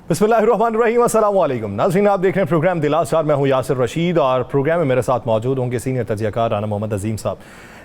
बिस्मिल्लाहिर्रहमानिर्रहीम, अस्सलाम वालेकुम नाज़रीन, आप देख रहे हैं प्रोग्राम दिलासार। मैं हूं यासिर रशीद और प्रोग्राम में मेरे साथ मौजूद होंगे सीनियर तज्ज़ियाकार राना मोहम्मद अजीम साहब।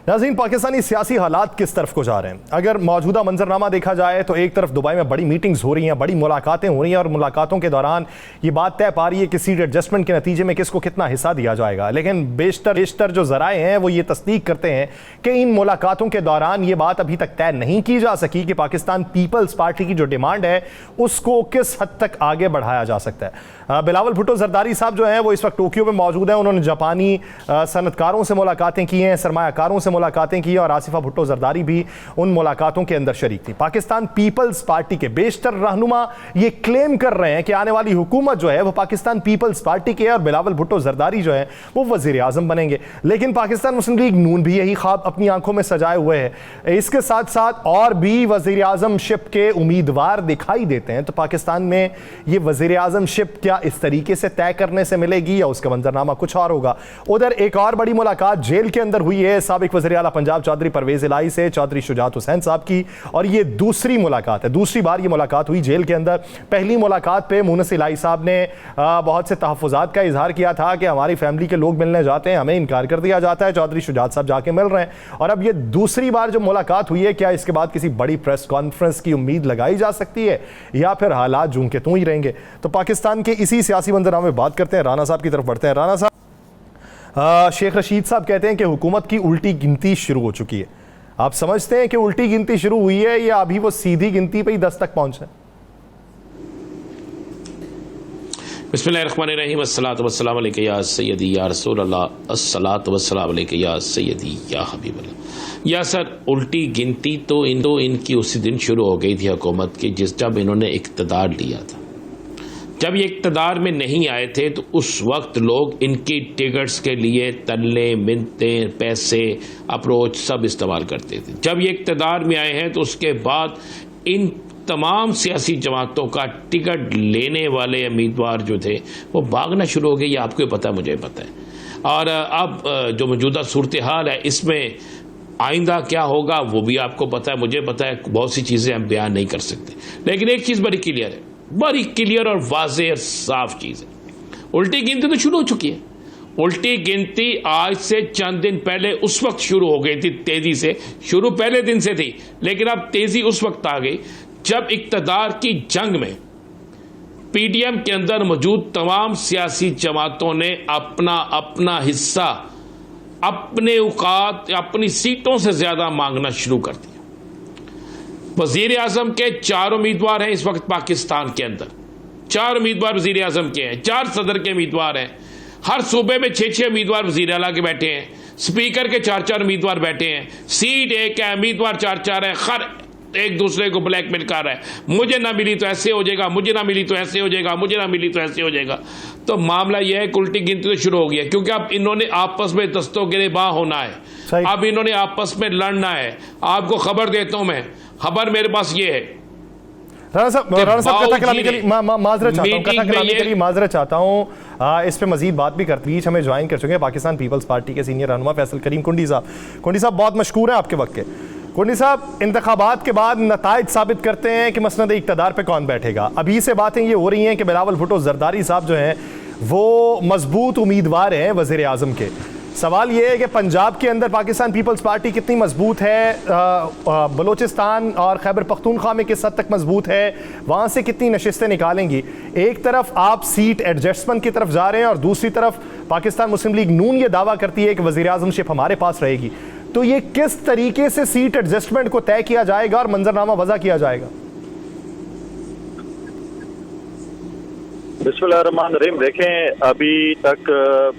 नाज़रीन, पाकिस्तानी सियासी हालात किस तरफ को जा रहे हैं? अगर मौजूदा मंजरनामा देखा जाए तो एक तरफ दुबई में बड़ी मीटिंग्स हो रही हैं, बड़ी मुलाकातें हो रही हैं और मुलाकातों के दौरान ये बात तय पा रही है कि सीट एडजस्टमेंट के नतीजे में किसको कितना हिस्सा दिया जाएगा। लेकिन बेशतर जो ज़राए हैं वो ये तस्दीक करते हैं कि इन मुलाकातों के दौरान ये बात अभी तक तय नहीं की जा सकी कि पाकिस्तान पीपल्स पार्टी की जो डिमांड है उसको किस हद तक आगे बढ़ाया जा सकता है। बिलावल भुट्टो जरदारी साहब जो हैं वो इस वक्त टोक्यो में मौजूद हैं। उन्होंने जापानी सनतकारों से मुलाकातें की हैं, सरमायाकारों से मुलाकातें की और आसिफा भुट्टो जरदारी भी उन मुलाकातों के अंदर शरीक थी। पाकिस्तान पीपल्स पार्टी के बेशतर रहनुमा ये क्लेम कर रहे हैं कि आने वाली हुकूमत जो है वो पाकिस्तान पीपल्स पार्टी के और बिलावल भुट्टो जरदारी जो है वो वजीर आजम बनेंगे। लेकिन पाकिस्तान मुस्लिम लीग नून भी यही ख्वाब अपनी आंखों में सजाए हुए है। इसके साथ साथ और भी वजीर आजमशिप के उम्मीदवार दिखाई देते हैं। तो पाकिस्तान में ये वजीर आजमशिप क्या इस तरीके से तय करने से मिलेगी या उसका मंजरनामा कुछ और होगा? उधर एक और बड़ी मुलाकात जेल के अंदर हुई है साबिक वज़ीर आला पंजाब चौधरी परवेज इलाही से चौधरी शुजात हुसैन साहब की, और ये दूसरी मुलाकात है। दूसरी बार ये मुलाकात हुई जेल के अंदर। पहली मुलाकात पे मुनस इलाही साहब ने बहुत से तहफ़्फ़ुज़ात का इजहार किया था कि हमारी फैमिली के लोग मिलने जाते हैं, हमें इनकार कर दिया जाता है। चौधरी शुजात साहब जाके मिल रहे हैं और अब ये दूसरी बार जो मुलाकात हुई है, क्या इसके बाद किसी बड़ी प्रेस कॉन्फ्रेंस की उम्मीद लगाई जा सकती है या फिर हालात जूं के तूं ही रहेंगे? तो पाकिस्तान के इसी सियासी मंजरनामे में बात करते हैं। राना साहब की तरफ बढ़ते हैं। राना साहब, शेख रशीद साहब कहते हैं कि हुकूमत की उल्टी गिनती शुरू हो चुकी है। आप समझते हैं कि उल्टी गिनती शुरू हुई है या अभी वो सीधी गिनती पे ही 10 तक पहुंचे? बिस्मिल्लाहिर्रहमानिर्रहीम, अस्सलातु वस्सलामु अलैका या सय्यदी या रसूल अल्लाह, अस्सलातु वस्सलामु अलैका या सय्यदी या हबीब अल्लाह। या सर, उल्टी गिनती तो इनकी उसी दिन शुरू हो गई थी हुकूमत की जब इन्होंने इक़्तिदार लिया था। जब ये इक़्तिदार में नहीं आए थे तो उस वक्त लोग इनकी टिकट्स के लिए तल्ले मिन्नते पैसे अप्रोच सब इस्तेमाल करते थे। जब ये इक़्तिदार में आए हैं तो उसके बाद इन तमाम सियासी जमातों का टिकट लेने वाले उम्मीदवार जो थे वो भागना शुरू हो गए। ये आपको पता है, मुझे पता है। और अब जो मौजूदा सूरत हाल है इसमें आइंदा क्या होगा वो भी आपको पता है, मुझे पता है। बहुत सी चीज़ें हम बयान नहीं कर सकते, लेकिन एक चीज़ बड़ी क्लियर है, बड़ी क्लियर और वाज़ेह और साफ चीज़ है, उल्टी गिनती तो शुरू हो चुकी है। उल्टी गिनती आज से चंद दिन पहले उस वक्त शुरू हो गई थी, तेज़ी से शुरू पहले दिन से थी, लेकिन अब तेज़ी उस वक्त आ गई जब इक़्तिदार की जंग में पीडीएम के अंदर मौजूद तमाम सियासी जमातों ने अपना अपना हिस्सा अपने औकात अपनी सीटों से ज़्यादा मांगना शुरू कर दिया। वजीर आजम के 4 उम्मीदवार हैं इस वक्त पाकिस्तान के अंदर, 4 उम्मीदवार वजीर आजम के हैं, 4 सदर के उम्मीदवार हैं। हर सूबे में 6-6 उम्मीदवार वजीर आला के बैठे हैं, स्पीकर के 4-4 उम्मीदवार बैठे हैं, सीट एक है, उम्मीदवार 4-4 है। हर एक दूसरे को ब्लैकमेल कर रहा है, मुझे ना मिली तो ऐसे हो जाएगा, मुझे ना मिली तो ऐसे हो जाएगा, मुझे ना मिली तो ऐसे हो जाएगा। तो मामला यह है कि उल्टी गिनती तो शुरू हो गई है, क्योंकि अब इन्होंने आपस में दस्तों गिरेबां होना है, अब इन्होंने आपस में लड़ना है। आपको खबर देता हूं मैं, खबर मेरे पास ये है। राना साहब कथा कलामी के लिए माजरत चाहता हूँ। इस पे मजीद बात भी करते बीच हमें ज्वाइन कर चुके हैं पाकिस्तान पीपल्स पार्टी के सीनियर रहनुमा फैसल करीम कुंडी साहब। कुंडी साहब बहुत मशकूर हैं आपके वक्त के। कुंडी साहब, इंतखाबात के बाद नताइज साबित करते हैं कि मसनद इक़्तिदार पे कौन बैठेगा। अभी से बातें ये हो रही हैं कि बिलावल भुट्टो जरदारी साहब जो हैं वो मजबूत उम्मीदवार हैं वज़ीर आज़म के। सवाल ये है कि पंजाब के अंदर पाकिस्तान पीपल्स पार्टी कितनी मजबूत है, बलोचिस्तान और खैबर पख्तूनख्वा में किस हद तक मजबूत है, वहाँ से कितनी नशिस्तें निकालेंगी? एक तरफ आप सीट एडजस्टमेंट की तरफ जा रहे हैं और दूसरी तरफ पाकिस्तान मुस्लिम लीग नून ये दावा करती है कि वज़ीर आज़मशिप हमारे पास रहेगी। तो ये किस तरीके से सीट एडजस्टमेंट को तय किया जाएगा और मंजरनामा वज़ा किया जाएगा? बिस्मिल्लाहिर्रहमानिर्रहीम, देखें अभी तक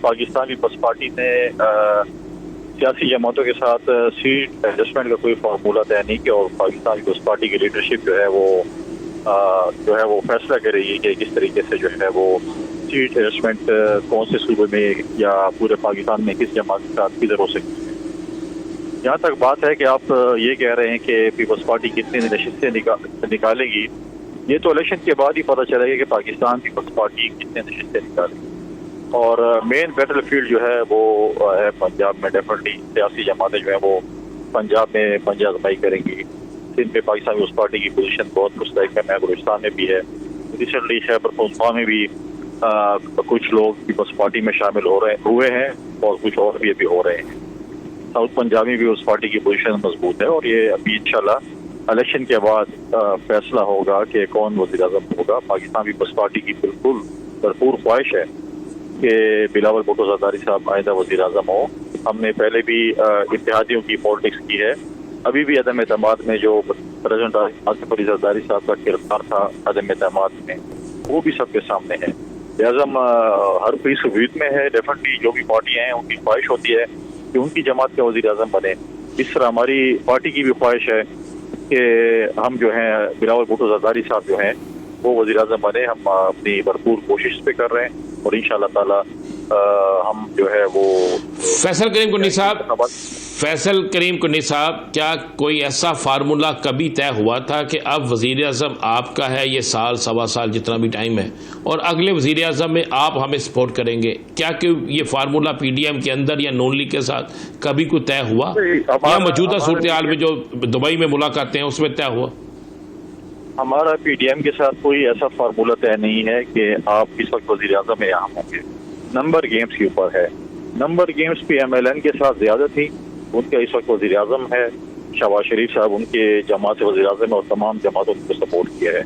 पाकिस्तान पीपल्स पार्टी ने सियासी जमातों के साथ सीट एडजस्टमेंट का कोई फार्मूला तय नहीं किया और पाकिस्तान पीपल्स पार्टी की लीडरशिप जो है वो फैसला कर रही है कि किस तरीके से जो है वो सीट एडजस्टमेंट कौन से सूबे में या पूरे पाकिस्तान में किस जमात के साथ किधर हो सकती है। जहाँ तक बात है कि आप ये कह रहे हैं कि पीपल्स पार्टी कितनी नशिस्तें निकालेगी, ये तो इलेक्शन के बाद ही पता चलेगा कि पाकिस्तान पीपल्स पार्टी कितने नशिस्तें निकालेगी। और मेन बैटल फील्ड जो है वो है पंजाब में। डेफिनेटली सियासी जमातें जो है वो पंजाब में पंजा जमाई करेंगी। सिंध में पाकिस्तान पीपल्स पार्टी की पोजीशन बहुत मुस्तहकम है, बलूचिस्तान में भी है, रिसेंटली खैबर पख्तूनख्वा में भी कुछ लोग पीपल्स पार्टी में शामिल हुए हैं और कुछ और भी अभी हो रहे हैं। साउथ पंजाब में भी उस पार्टी की पोजीशन मजबूत है और ये अभी इंशाल्लाह इलेक्शन के बाद फैसला होगा कि कौन वज़ीर आज़म होगा। पाकिस्तान पीपल्स पार्टी की बिल्कुल भरपूर ख्वाहिश है कि बिलावल भुट्टो ज़रदारी साहब आइंदा वज़ीर आज़म हो। हमने पहले भी इत्तेहादियों की पॉलिटिक्स की है, अभी भी अदम एतमाद में जो प्रेसिडेंट आसिफ अली ज़रदारी साहब का किरदार था अदम एतमाद में, वो भी सबके सामने है। लिहाजा हर पीस उम्मीद में है, डेफिनेटली जो भी पार्टियाँ हैं उनकी ख्वाहिश होती है कि उनकी जमात का वज़ीर आज़म बने। इस तरह हमारी पार्टी की भी ख्वाहिश है कि हम जो हैं बिलावल भुट्टो ज़रदारी साहब जो हैं वो वज़ीर आज़म बने। हम अपनी भरपूर कोशिश पे कर रहे हैं और इंशाअल्लाह ताला हम जो है वो फैसल करीम कुन्नी साहब, क्या कोई ऐसा फार्मूला कभी तय हुआ था कि अब वज़ीर आज़म आपका है, ये साल सवा साल जितना भी टाइम है, और अगले वज़ीर आज़म में आप हमें सपोर्ट करेंगे? क्या कि ये फार्मूला पीडीएम के अंदर या नून लीग के साथ कभी कोई तय हुआ या मौजूदा सूरत हाल में जो दुबई में मुलाकातें हैं उसमें तय हुआ? हमारा पीडीएम के साथ कोई ऐसा फार्मूला तय नहीं है कि आप इस वक्त वज़ीर आज़म में यहाँ होंगे। नंबर गेम्स के ऊपर है। नंबर गेम्स PMLN के साथ ज्यादा थी, उनका इस वक्त वज़ीर आज़म है। शहबाज शरीफ साहब उनके जमात से वज़ीर आज़म और तमाम जमातों को सपोर्ट किया है।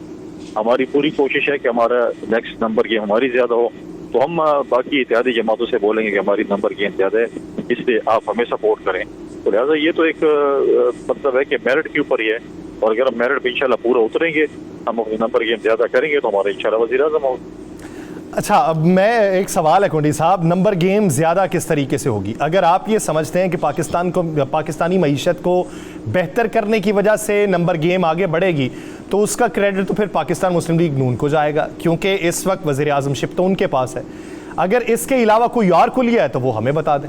हमारी पूरी कोशिश है कि हमारा नेक्स्ट नंबर गेम हमारी ज्यादा हो, तो हम बाकी इत्तेहादी जमातों से बोलेंगे कि हमारी नंबर गेम ज्यादा है, इसलिए आप हमें सपोर्ट करें। तो लिहाजा ये तो एक मतलब है कि मेरिट के ऊपर ही है, और अगर हम मेरिट पे इंशाल्लाह पूरा उतरेंगे, हम अपनी नंबर गेम ज्यादा करेंगे तो हमारा इंशाल्लाह वज़ीर आज़म होगा। अच्छा, अब मैं एक सवाल है कुंडी साहब, नंबर गेम ज़्यादा किस तरीके से होगी? अगर आप ये समझते हैं कि पाकिस्तानी मईशत को बेहतर करने की वजह से नंबर गेम आगे बढ़ेगी, तो उसका क्रेडिट तो फिर पाकिस्तान मुस्लिम लीग नून को जाएगा, क्योंकि इस वक्त वज़ीर आज़मशिप तो उनके पास है। अगर इसके अलावा कोई और को लिया है तो वो हमें बता दें।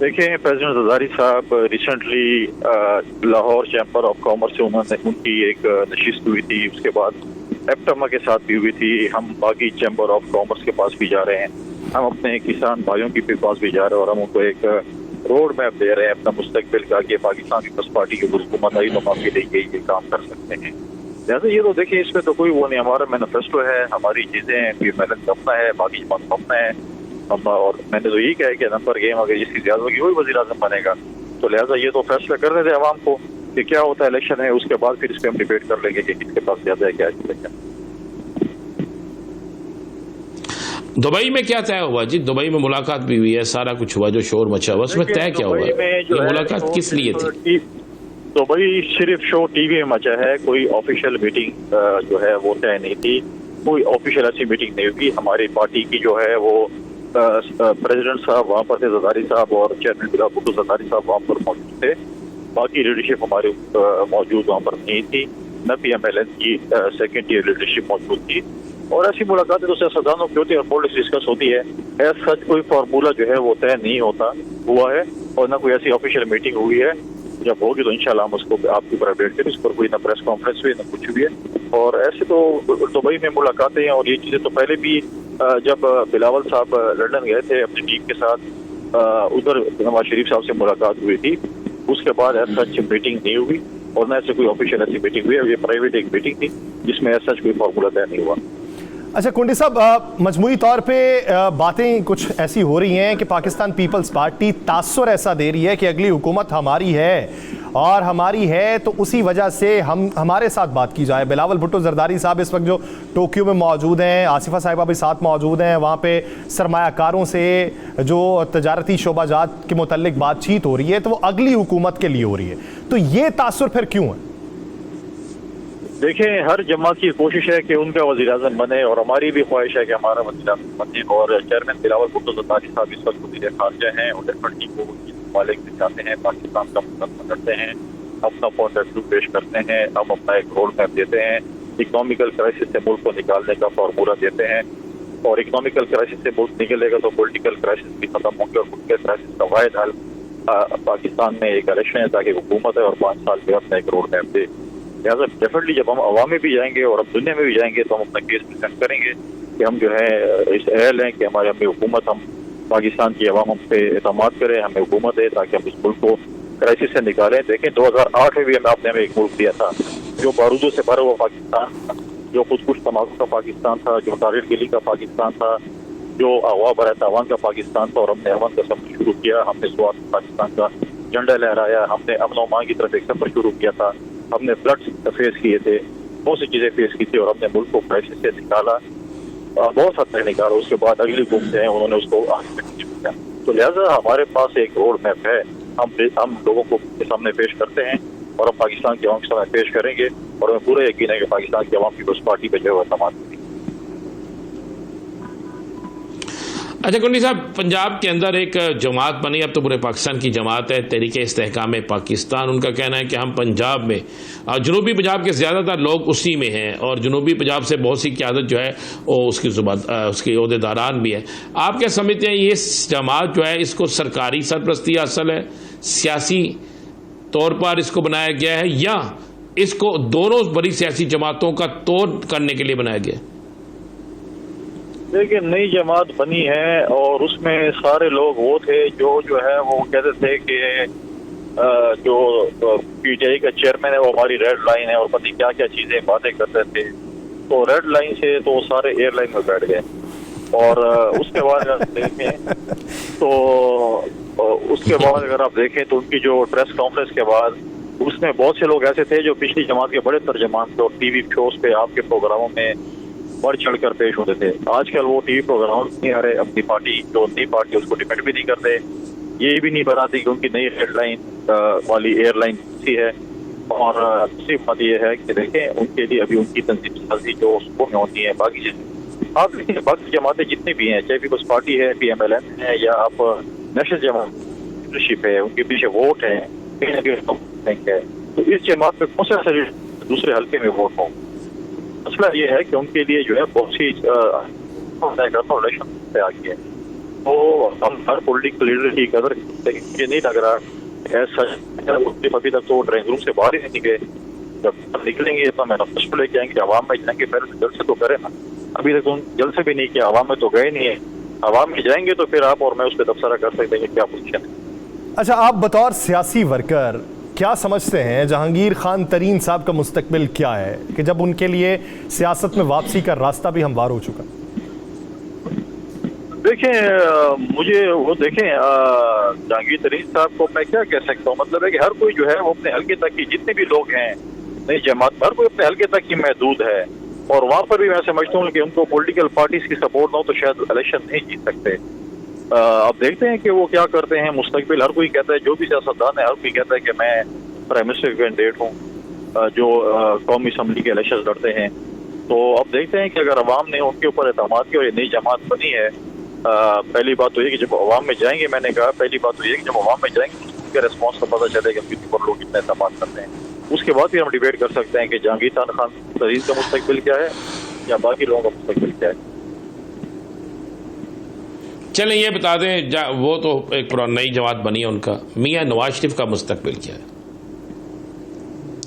देखें, प्रेसिडेंट ज़रदारी साहब recently Lahore chamber of commerce से उनकी एक नशिस्त हुई थी, उसके बाद एप्टमा के साथ भी हुई थी। हम बाकी चैम्बर ऑफ कॉमर्स के पास भी जा रहे हैं, हम अपने किसान भाइयों के पास भी जा रहे हैं और हम उनको एक रोड मैप दे रहे हैं अपना मुस्तकबिल का कि पाकिस्तान पीपल्स पार्टी की हुकूमत आई तो आपके लिए ये काम कर सकते हैं। लिहाजा ये तो देखिए, इसमें तो कोई वो नहीं, हमारा मैनिफेस्टो है, हमारी चीज़ें PMLN का अपना है, बाकी जमात का अपना है। और मैंने तो यही कहा है कि नंबर गेम अगर जिसकी ज्यादा होगी वही वज़ीर आज़म बनेगा। तो लिहाजा ये तो फैसला कर देते अवाम को कि क्या होता है, इलेक्शन है, उसके बाद फिर इस पर हम डिबेट कर लेंगे कि किसके पास ज्यादा है, क्या है। दुबई में क्या तय हुआ जी? दुबई में मुलाकात भी हुई है, सारा कुछ हुआ, जो शोर मचा हुआ, उसमें तय क्या हुआ? ये मुलाकात किस लिए थी? दुबई सिर्फ शो टीवी में मचा है, कोई ऑफिशियल मीटिंग जो है वो तय नहीं थी। कोई ऑफिशियल ऐसी मीटिंग नहीं हुई। हमारी पार्टी की जो है वो प्रेसिडेंट साहब वहाँ पर थे, ज़रदारी साहब, और चेयरमैन बिलावल भुट्टो ज़रदारी साहब वहाँ पर मौजूद थे। बाकी लीडरशिप हमारी मौजूद वहाँ पर नहीं थी, न PMLN की सेकेंड ईयर लीडरशिप मौजूद थी। और ऐसी मुलाकातें तो सियासतदानों की होती है और पॉलिटिक्स डिस्कस होती है। ऐसा सच कोई फार्मूला जो है वो तय नहीं हुआ है और न कोई ऐसी ऑफिशियल मीटिंग हुई है। जब होगी तो इंशाल्लाह हम उसको आपके ऊपर अपडेट करें। इस पर कोई ना प्रेस कॉन्फ्रेंस हुई ना कुछ भी है। और ऐसे तो दुबई में मुलाकातें हैं और ये चीज़ें तो पहले भी जब बिलावल साहब लंदन गए थे अपनी टीम के साथ, उधर नवाज शरीफ साहब से मुलाकात हुई थी। उसके बाद ऐसा मीटिंग नहीं हुई और न ऐसे कोई ऑफिशियल ऐसी मीटिंग हुई है। ये प्राइवेट एक मीटिंग थी जिसमें ऐसा कोई फार्मूला तय नहीं हुआ। अच्छा कुंडी साहब, मजमूई तौर पे बातें कुछ ऐसी हो रही हैं कि पाकिस्तान पीपल्स पार्टी तासुर ऐसा दे रही है कि अगली हुकूमत हमारी है और हमारी है तो उसी वजह से हमारे साथ बात की जाए। बिलावल भुट्टो ज़रदारी साहब इस वक्त जो टोक्यो में मौजूद हैं, आसिफा साहिबा भी साथ मौजूद हैं, वहाँ पे सरमायाकारों से जो तजारती शोबाजात के मुतल्लिक बातचीत हो रही है तो वो अगली हुकूमत के लिए हो रही है, तो ये तासुर फिर क्यों है? देखें, हर जमात की कोशिश है कि उनका वज़ीर आज़म बने और हमारी भी ख्वाहिश है कि हमारा वज़ीर आज़म बने। और चेयरमैन बिलावल भुट्टो ज़रदारी साहब इस वक्त वज़ीर ख़ारिजा हैं और डेफिनेटली वो मालिक से चाहते हैं, पाकिस्तान का मुकदमा करते हैं, अपना पॉइंट ऑफ व्यू पेश करते हैं, हम अपना एक रोड मैप देते हैं, इकोनॉमिकल क्राइसिस से मुल्क को निकालने का फार्मूला देते हैं। और इकोनॉमिकल क्राइसिस से मुल्क निकलेगा तो पॉलिटिकल क्राइसिस भी खत्म होंगे और पॉलिटिकल क्राइसिस का वाहिद हल पाकिस्तान में एक इलेक्शन है ताकि हुकूमत है और 5 साल के अपना एक रोड मैप दे। लिहाजा डेफिनेटली जब हम अवाम में भी जाएंगे और अब दुनिया में भी जाएंगे तो हम अपना केस प्रेजेंट करेंगे कि हम जो है इस अहल हैं कि हमारे अपनी हुकूमत, हम पाकिस्तान की अवाम हम पे एतमाद करें, हमें हुकूमत है ताकि हम इस मुल्क को क्राइसिस से निकालें। देखें 2008 में भी आपने हमें एक मुल्क दिया था जो बारूदों से भरा हुआ पाकिस्तान, जो खुदकुश तमाकू का पाकिस्तान था, जो टारगेट गिली का पाकिस्तान था, जो अगवा बरत अवान का पाकिस्तान था, और हमने अमन का सफर शुरू किया। हमने स्वात पाकिस्तान का झंडा लहराया, हमने अमन मान की तरफ एक सफर शुरू किया था, हमने फ्लड्स फेस किए थे, बहुत सी चीजें फेस की थी, और हमने मुल्क को क्राइसिस से निकाला, बहुत हद तक निकाला। उसके बाद अगली गुम हैं उन्होंने उसको आगे किया। तो लिहाजा हमारे पास एक रोड मैप है, हम लोगों को के सामने पेश करते हैं, और हम पाकिस्तान की आवाम के सामने पेश करेंगे, और हमें पूरा यकीन है कि पाकिस्तान की आवाम पीपल्स पार्टी पे जो है तमाम। अच्छा कुंडी साहब, पंजाब के अंदर एक जमात बनी, अब तो पूरे पाकिस्तान की जमात है, तहरीके इस्तेहकाम पाकिस्तान। उनका कहना है कि हम पंजाब में, जनूबी पंजाब के ज़्यादातर लोग उसी में हैं, और जनूबी पंजाब से बहुत सी क़यादत जो है वो उसके ओहदेदारान भी है। आप क्या समझते हैं ये जमात जो है, इसको सरकारी सरपरस्ती हासिल है, सियासी तौर पर इसको बनाया गया है, या इसको दोनों बड़ी सियासी जमातों का तोड़ करने के लिए बनाया गया है? देखिए, नई जमात बनी है और उसमें सारे लोग वो थे जो है वो कहते थे कि जो पीटीआई का चेयरमैन है वो हमारी रेड लाइन है, और पता नहीं क्या क्या चीजें बातें करते थे। तो रेड लाइन से तो सारे एयरलाइन में बैठ गए, और उसके बाद अगर देखें अगर आप देखें तो उनकी जो प्रेस कॉन्फ्रेंस के बाद उसमें बहुत से लोग ऐसे थे जो पिछली जमात के बड़े तर्जमान थे, और टीवी शोज पे आपके प्रोग्रामों में बढ़ चढ़कर पेश होते थे। आजकल वो टीवी प्रोग्राम नहीं आ रहे, अपनी पार्टी जो नई पार्टी उसको डिपेंड भी नहीं करते, ये भी नहीं बताती कि उनकी नई हेडलाइन वाली एयरलाइन सी है। और दूसरी बात ये है कि देखें, उनके लिए अभी उनकी तंजीम साजी जो उसको में होती है, बाकी चीजें आप देखिए, बाकी जमातें जितनी भी हैं, चाहे पीपल्स पार्टी है, PMLN है, या आप नेशनल जमात लीडरशिप है, उनके पीछे वोट है, कहीं ना कहीं है, तो इस जमात में कौन सा दूसरे हल्के में वोट हो? मसला ये है कि उनके लिए जो है बहुत सी इलेक्शन पे आ गई है, तो हम हर पॉलिटिकल लीडर की कदर ये नहीं लग रहा ऐसा। अभी तक तो ड्राइंग रूम से बाहर ही नहीं निकले, जब निकलेंगे तो मैनिफेस्टो लेके आएंगे, आवाम में जाएंगे, पहले जल्द से तो करें ना। अभी तक तो जल्द से भी नहीं किया, आवाम में तो गए नहीं है, आवाम में जाएंगे तो फिर आप और मैं उस पर तबसरा कर सकते हैं क्या पोजीशन है। अच्छा, आप बतौर सियासी वर्कर क्या समझते हैं जहांगीर खान तरीन साहब का मुस्तकबिल क्या है, कि जब उनके लिए सियासत में वापसी का रास्ता भी हमवार हो चुका? देखें, मुझे वो देखें, जहांगीर तरीन साहब को मैं क्या कह सकता हूँ, मतलब है कि हर कोई जो है वो अपने हल्के तक की, जितने भी लोग हैं नई जमात, हर कोई अपने हल्के तक की महदूद है, और वहाँ पर भी मैं समझता हूँ कि उनको पॉलिटिकल पार्टीज की सपोर्ट ना हो तो शायद इलेक्शन नहीं जीत सकते। अब देखते हैं कि वो क्या करते हैं मुस्तकबिल। हर कोई कहता है, जो भी सियासतदान है, हर कोई कहता है कि मैं प्राइम मिनिस्टर कैंडिडेट हूँ, जो कौमी असम्बली के इलेक्शन लड़ते हैं। तो अब देखते हैं कि अगर अवाम ने उनके ऊपर एतमाद किया और ये नई जमात बनी है, पहली बात तो ये कि जब अवाम में जाएंगे, मैंने कहा पहली बात तो ये कि जब अवाम में जाएंगे तो उनके रिस्पॉन्स का पता चलेगा कि ऊपर लोग कितना एतमाद करते हैं। उसके बाद फिर हम डिबेट कर सकते हैं कि जहांगीर खान तरीन का मुस्तकबिल क्या है या बाकी लोगों का मुस्तकबिल क्या है। चलें ये बता दें, वो तो एक नई जमात बनी है, उनका मियां नवाज शरीफ का मुस्तकबिल क्या है?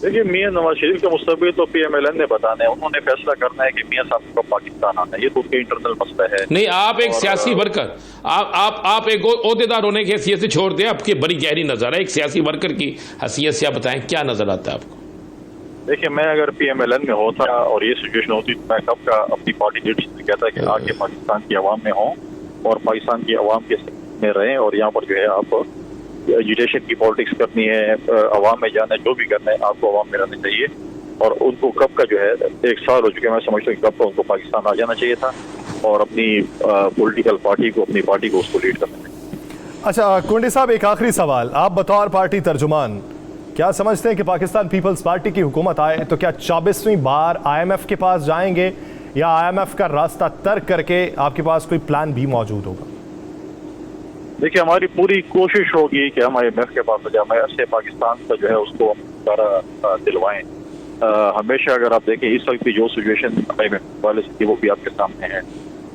देखिए, मियां नवाज शरीफ का मुस्तकबिल तो PMLN ने बताना है, उन्होंने फैसला करना है कि मियां साहब को पाकिस्तान आना है, ये तो उनके इंटरनल मसला है। नहीं, आप एक सियासी वर्कर, आप एक ओहदेदार होने की हैसियत से छोड़ दें, आपकी बड़ी गहरी नजर है, एक सियासी वर्कर की हैसियत से आप बताएं क्या नजर आता है आपको? देखिए, मैं अगर PMLN में होता और ये सिचुएशन होती तो मैं कब का अपनी पार्टी लीडरशिप से कहता कि आके पाकिस्तान की आवाम में हों और पाकिस्तान की आवाम के में रहें, और यहाँ पर जो है आप एजुटेशन की पॉलिटिक्स करनी है, आवाम में जाना है, जो भी करना है आपको आवाम में रहना चाहिए। और उनको कब का जो है 1 साल हो चुके हैं, मैं समझता हूँ कब का उनको पाकिस्तान आ जाना चाहिए था, और अपनी पॉलिटिकल पार्टी को, अपनी पार्टी को उसको लीड करना चाहिए। अच्छा कुंडी साहब, एक आखिरी सवाल, आप बतौर पार्टी तर्जुमान क्या समझते हैं कि पाकिस्तान पीपल्स पार्टी की हुकूमत आए तो क्या 24वीं बार IMF के पास जाएंगे, या IMF का रास्ता तर्क करके आपके पास कोई प्लान भी मौजूद होगा? देखिए, हमारी पूरी कोशिश होगी कि हम IMF के पास जाए, से पाकिस्तान का जो है उसको सारा दिलवाएं। हमेशा अगर आप देखें इस वक्त की जो सिचुएशन IMF वाले से थी वो भी आपके सामने है,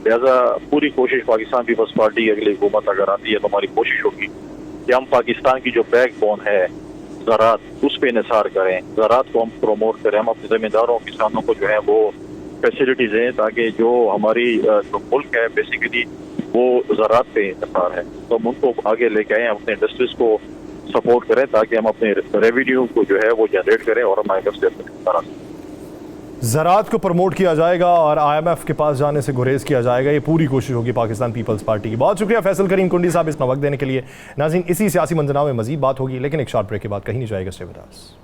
लिहाजा पूरी कोशिश पाकिस्तान पीपल्स पार्टी की अगली हुकूमत अगर आती है तो हमारी कोशिश होगी कि हम पाकिस्तान की जो बैकबोन है ज़राअत, उस पर निसार करें, ज़राअत को हम प्रमोट करें, हम अपने ज़मींदारों किसानों को जो है वो फैसिलिटीज दें, ताकि जो हमारी जो मुल्क है बेसिकली वो ज़राअत पे निसार है, तो हम उनको आगे लेके आए, अपने इंडस्ट्रीज को सपोर्ट करें ताकि हम अपने रेवेन्यू को जो है वो जनरेट करें और हम IMF से ज़राअत को प्रमोट किया जाएगा और IMF के पास जाने से गुरेज किया जाएगा, ये पूरी कोशिश होगी पाकिस्तान पीपल्स पार्टी की। बहुत शुक्रिया फैसल करीम कुंडी साहब इस वक्त देने के लिए। नाज़रीन, इसी सियासी मंजरनामे में मजीद बात होगी, लेकिन एक शॉर्ट ब्रेक के बाद कहीं नहीं जाएगा। Stay with us.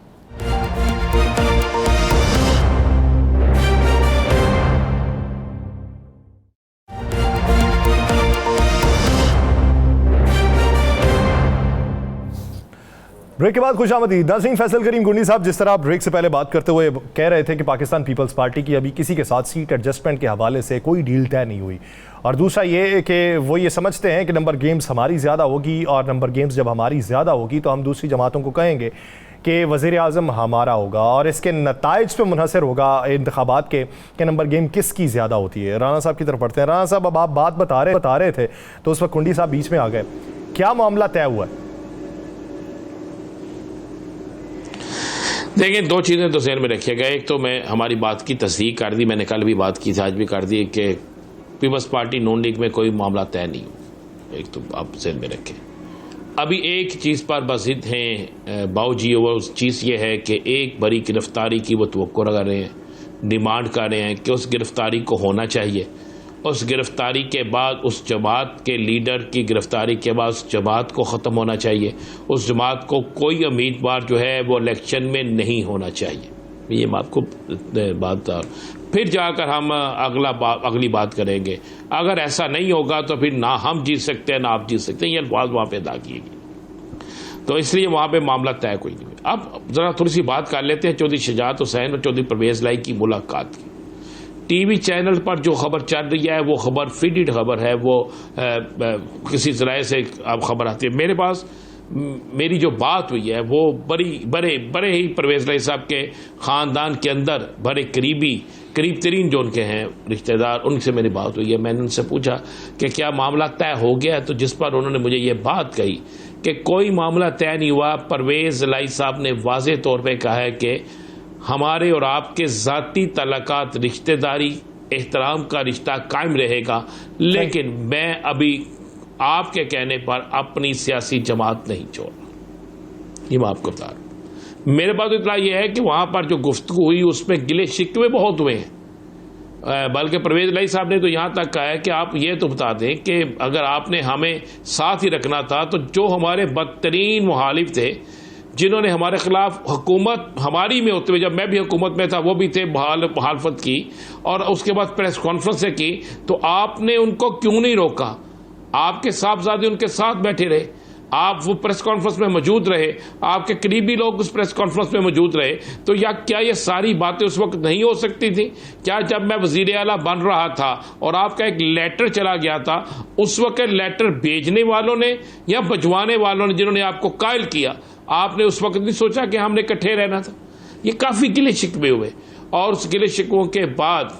ब्रेक के बाद खुशामदीद। नाज़रीन, फैसल करीम कुंडी साहब जिस तरह ब्रेक से पहले बात करते हुए कह रहे थे कि पाकिस्तान पीपल्स पार्टी की अभी किसी के साथ सीट एडजस्टमेंट के हवाले से कोई डील तय नहीं हुई, और दूसरा ये कि वो ये समझते हैं कि नंबर गेम्स हमारी ज़्यादा होगी, और नंबर गेम्स जब हमारी ज़्यादा होगी तो हम दूसरी जमातों को कहेंगे कि वज़ीर आज़म हमारा होगा, और इसके नताइज पर मुनहसर होगा इंतखाबात के कि नंबर गेम किसकी ज़्यादा होती है। राना साहब की तरफ पढ़ते हैं। राना साहब, अब आप बात बता रहे थे तो उस वक्त कुंडी साहब बीच में आ गए, क्या मामला तय हुआ है? देखिए, दो चीज़ें तो ज़हन में रखिएगा। एक तो मैं हमारी बात की तस्दीक कर दी, मैंने कल भी बात की थी, आज भी कर दी कि पीपल्स पार्टी नून लीग में कोई मामला तय नहीं हो। एक तो आप ज़हन में रखें। अभी एक चीज़ पर बस जिद हैं बाऊजी, वो चीज़ ये है कि एक बड़ी गिरफ्तारी की वो तवक्को कर रहे हैं, डिमांड कर रहे हैं कि उस गिरफ्तारी को होना चाहिए। उस गिरफ्तारी के बाद उस जमात के लीडर की गिरफ्तारी के बाद उस जमात को ख़त्म होना चाहिए। उस जमात को कोई उम्मीदवार जो है वो इलेक्शन में नहीं होना चाहिए। ये मैं आपको बात बता, फिर जाकर हम अगली बात करेंगे। अगर ऐसा नहीं होगा तो फिर ना हम जीत सकते हैं ना आप जीत सकते हैं, ये अल्फाज वहाँ पर अदा किए गए। तो इसलिए वहाँ पे मामला तय कोई नहीं हुआ। अब ज़रा थोड़ी सी बात कर लेते हैं चौधरी शुजात हुसैन और चौधरी परवेज़ लाई की मुलाकात की। टीवी चैनल पर जो खबर चल रही है वो खबर फीडेड खबर है, वो किसी जराए से अब खबर आती है। मेरे पास मेरी जो बात हुई है वो बड़े ही परवेज़ लाई साहब के ख़ानदान के अंदर बड़े करीब तरीन जो उनके हैं रिश्तेदार, उनसे मेरी बात हुई है। मैंने उनसे पूछा कि क्या मामला तय हो गया है, तो जिस पर उन्होंने मुझे ये बात कही कि कोई मामला तय नहीं हुआ। परवेज़ लाई साहब ने वाज़ेह तौर पर कहा है कि हमारे और आपके ज़ाती तल्लुकात, रिश्तेदारी, एहतराम का रिश्ता कायम रहेगा, लेकिन मैं अभी आपके कहने पर अपनी सियासी जमात नहीं छोड़ रहा। ये मैं आपको बता रहा हूँ। मेरे पास इतना यह है कि वहाँ पर जो गुफ्तगू हुई उसमें गिले शिकवे बहुत हुए हैं। बल्कि परवेज़ लाई साहब ने तो यहाँ तक कहा है कि आप ये तो बता दें कि अगर आपने हमें साथ ही रखना था तो जो हमारे बदतरीन मुखालिफ थे, जिन्होंने हमारे खिलाफ हुकूमत हमारी में होते हुए, जब मैं भी हुकूमत में था वो भी थे, मुखालफत की और उसके बाद प्रेस कॉन्फ्रेंस की, तो आपने उनको क्यों नहीं रोका? आपके साहबजादे उनके साथ बैठे रहे, आप वो प्रेस कॉन्फ्रेंस में मौजूद रहे, आपके करीबी लोग उस प्रेस कॉन्फ्रेंस में मौजूद रहे। तो या क्या ये सारी बातें उस वक्त नहीं हो सकती थी? क्या जब मैं वजीर आला बन रहा था और आपका एक लेटर चला गया था, उस वक्त लेटर भेजने वालों ने या भिजवाने वालों ने जिन्होंने आपको कायल किया, आपने उस वक्त नहीं सोचा कि हमने इकट्ठे रहना था? ये काफ़ी गिले शिकवे हुए, और उस गिले शिकवों के बाद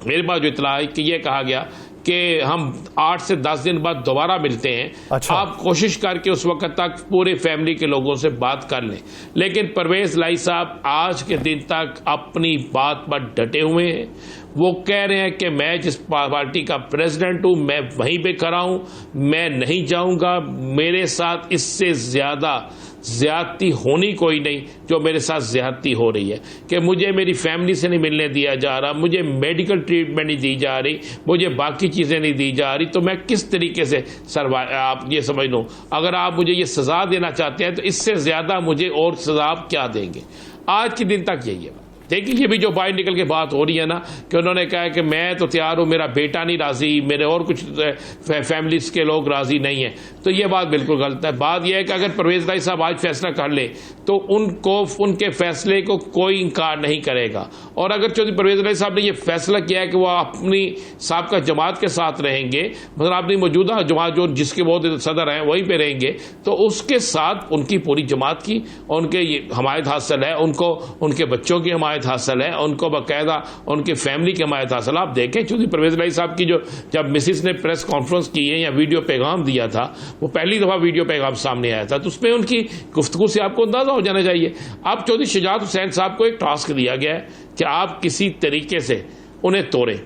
मेरे पास जो इतला है कि ये कहा गया कि हम 8 से 10 दिन बाद दोबारा मिलते हैं। अच्छा। आप कोशिश करके उस वक्त तक पूरे फैमिली के लोगों से बात कर लें। लेकिन परवेज़ लाई साहब आज के दिन तक अपनी बात पर डटे हुए हैं। वो कह रहे हैं कि मैं जिस पार्टी का प्रेसिडेंट हूं मैं वहीं पे खड़ा हूं, मैं नहीं जाऊंगा, मेरे साथ इससे ज्यादा ज्यादती होनी कोई नहीं जो मेरे साथ ज्यादती हो रही है, कि मुझे मेरी फैमिली से नहीं मिलने दिया जा रहा, मुझे मेडिकल ट्रीटमेंट नहीं दी जा रही, मुझे बाकी चीज़ें नहीं दी जा रही, तो मैं किस तरीके से आप ये समझ लो, अगर आप मुझे ये सज़ा देना चाहते हैं तो इससे ज़्यादा मुझे और सज़ा आप क्या देंगे? आज के दिन तक यही है। देखिए, ये भी जो बाहर निकल के बात हो रही है ना कि उन्होंने कहा कि मैं तो तैयार हूँ, मेरा बेटा नहीं राज़ी, मेरे और कुछ फैमिलीज के लोग राज़ी नहीं है, तो ये बात बिल्कुल गलत है। बात यह है कि अगर परवेज़ लाई साहब आज फैसला कर ले तो उनको उनके फैसले को कोई इनकार नहीं करेगा। और अगर चौधरी परवेज़ लाई साहब ने यह फैसला किया है कि वह अपनी साहब का जमात के साथ रहेंगे, मतलब अपनी मौजूदा जमात जो जिसके बहुत सदर हैं वहीं पर रहेंगे, तो उसके साथ उनकी पूरी जमात की उनके हमायत हासिल है, उनको उनके बच्चों की हमायत हासिल है, उनको बाकायदा उनकी फैमिली की हमायत हासिल। आप देखें चौधरी परवेज़ लाई साहब की जो जब मिसिस ने प्रेस कॉन्फ्रेंस की है या वीडियो पैगाम दिया था, वो पहली दफ़ा वीडियो पैगाम सामने आया था, तो उसमें उनकी गुफ्तगू से आपको अंदाज़ा हो जाना चाहिए। अब चौधरी शुजात हुसैन साहब को एक टास्क दिया गया है कि आप किसी तरीके से उन्हें तोड़ें,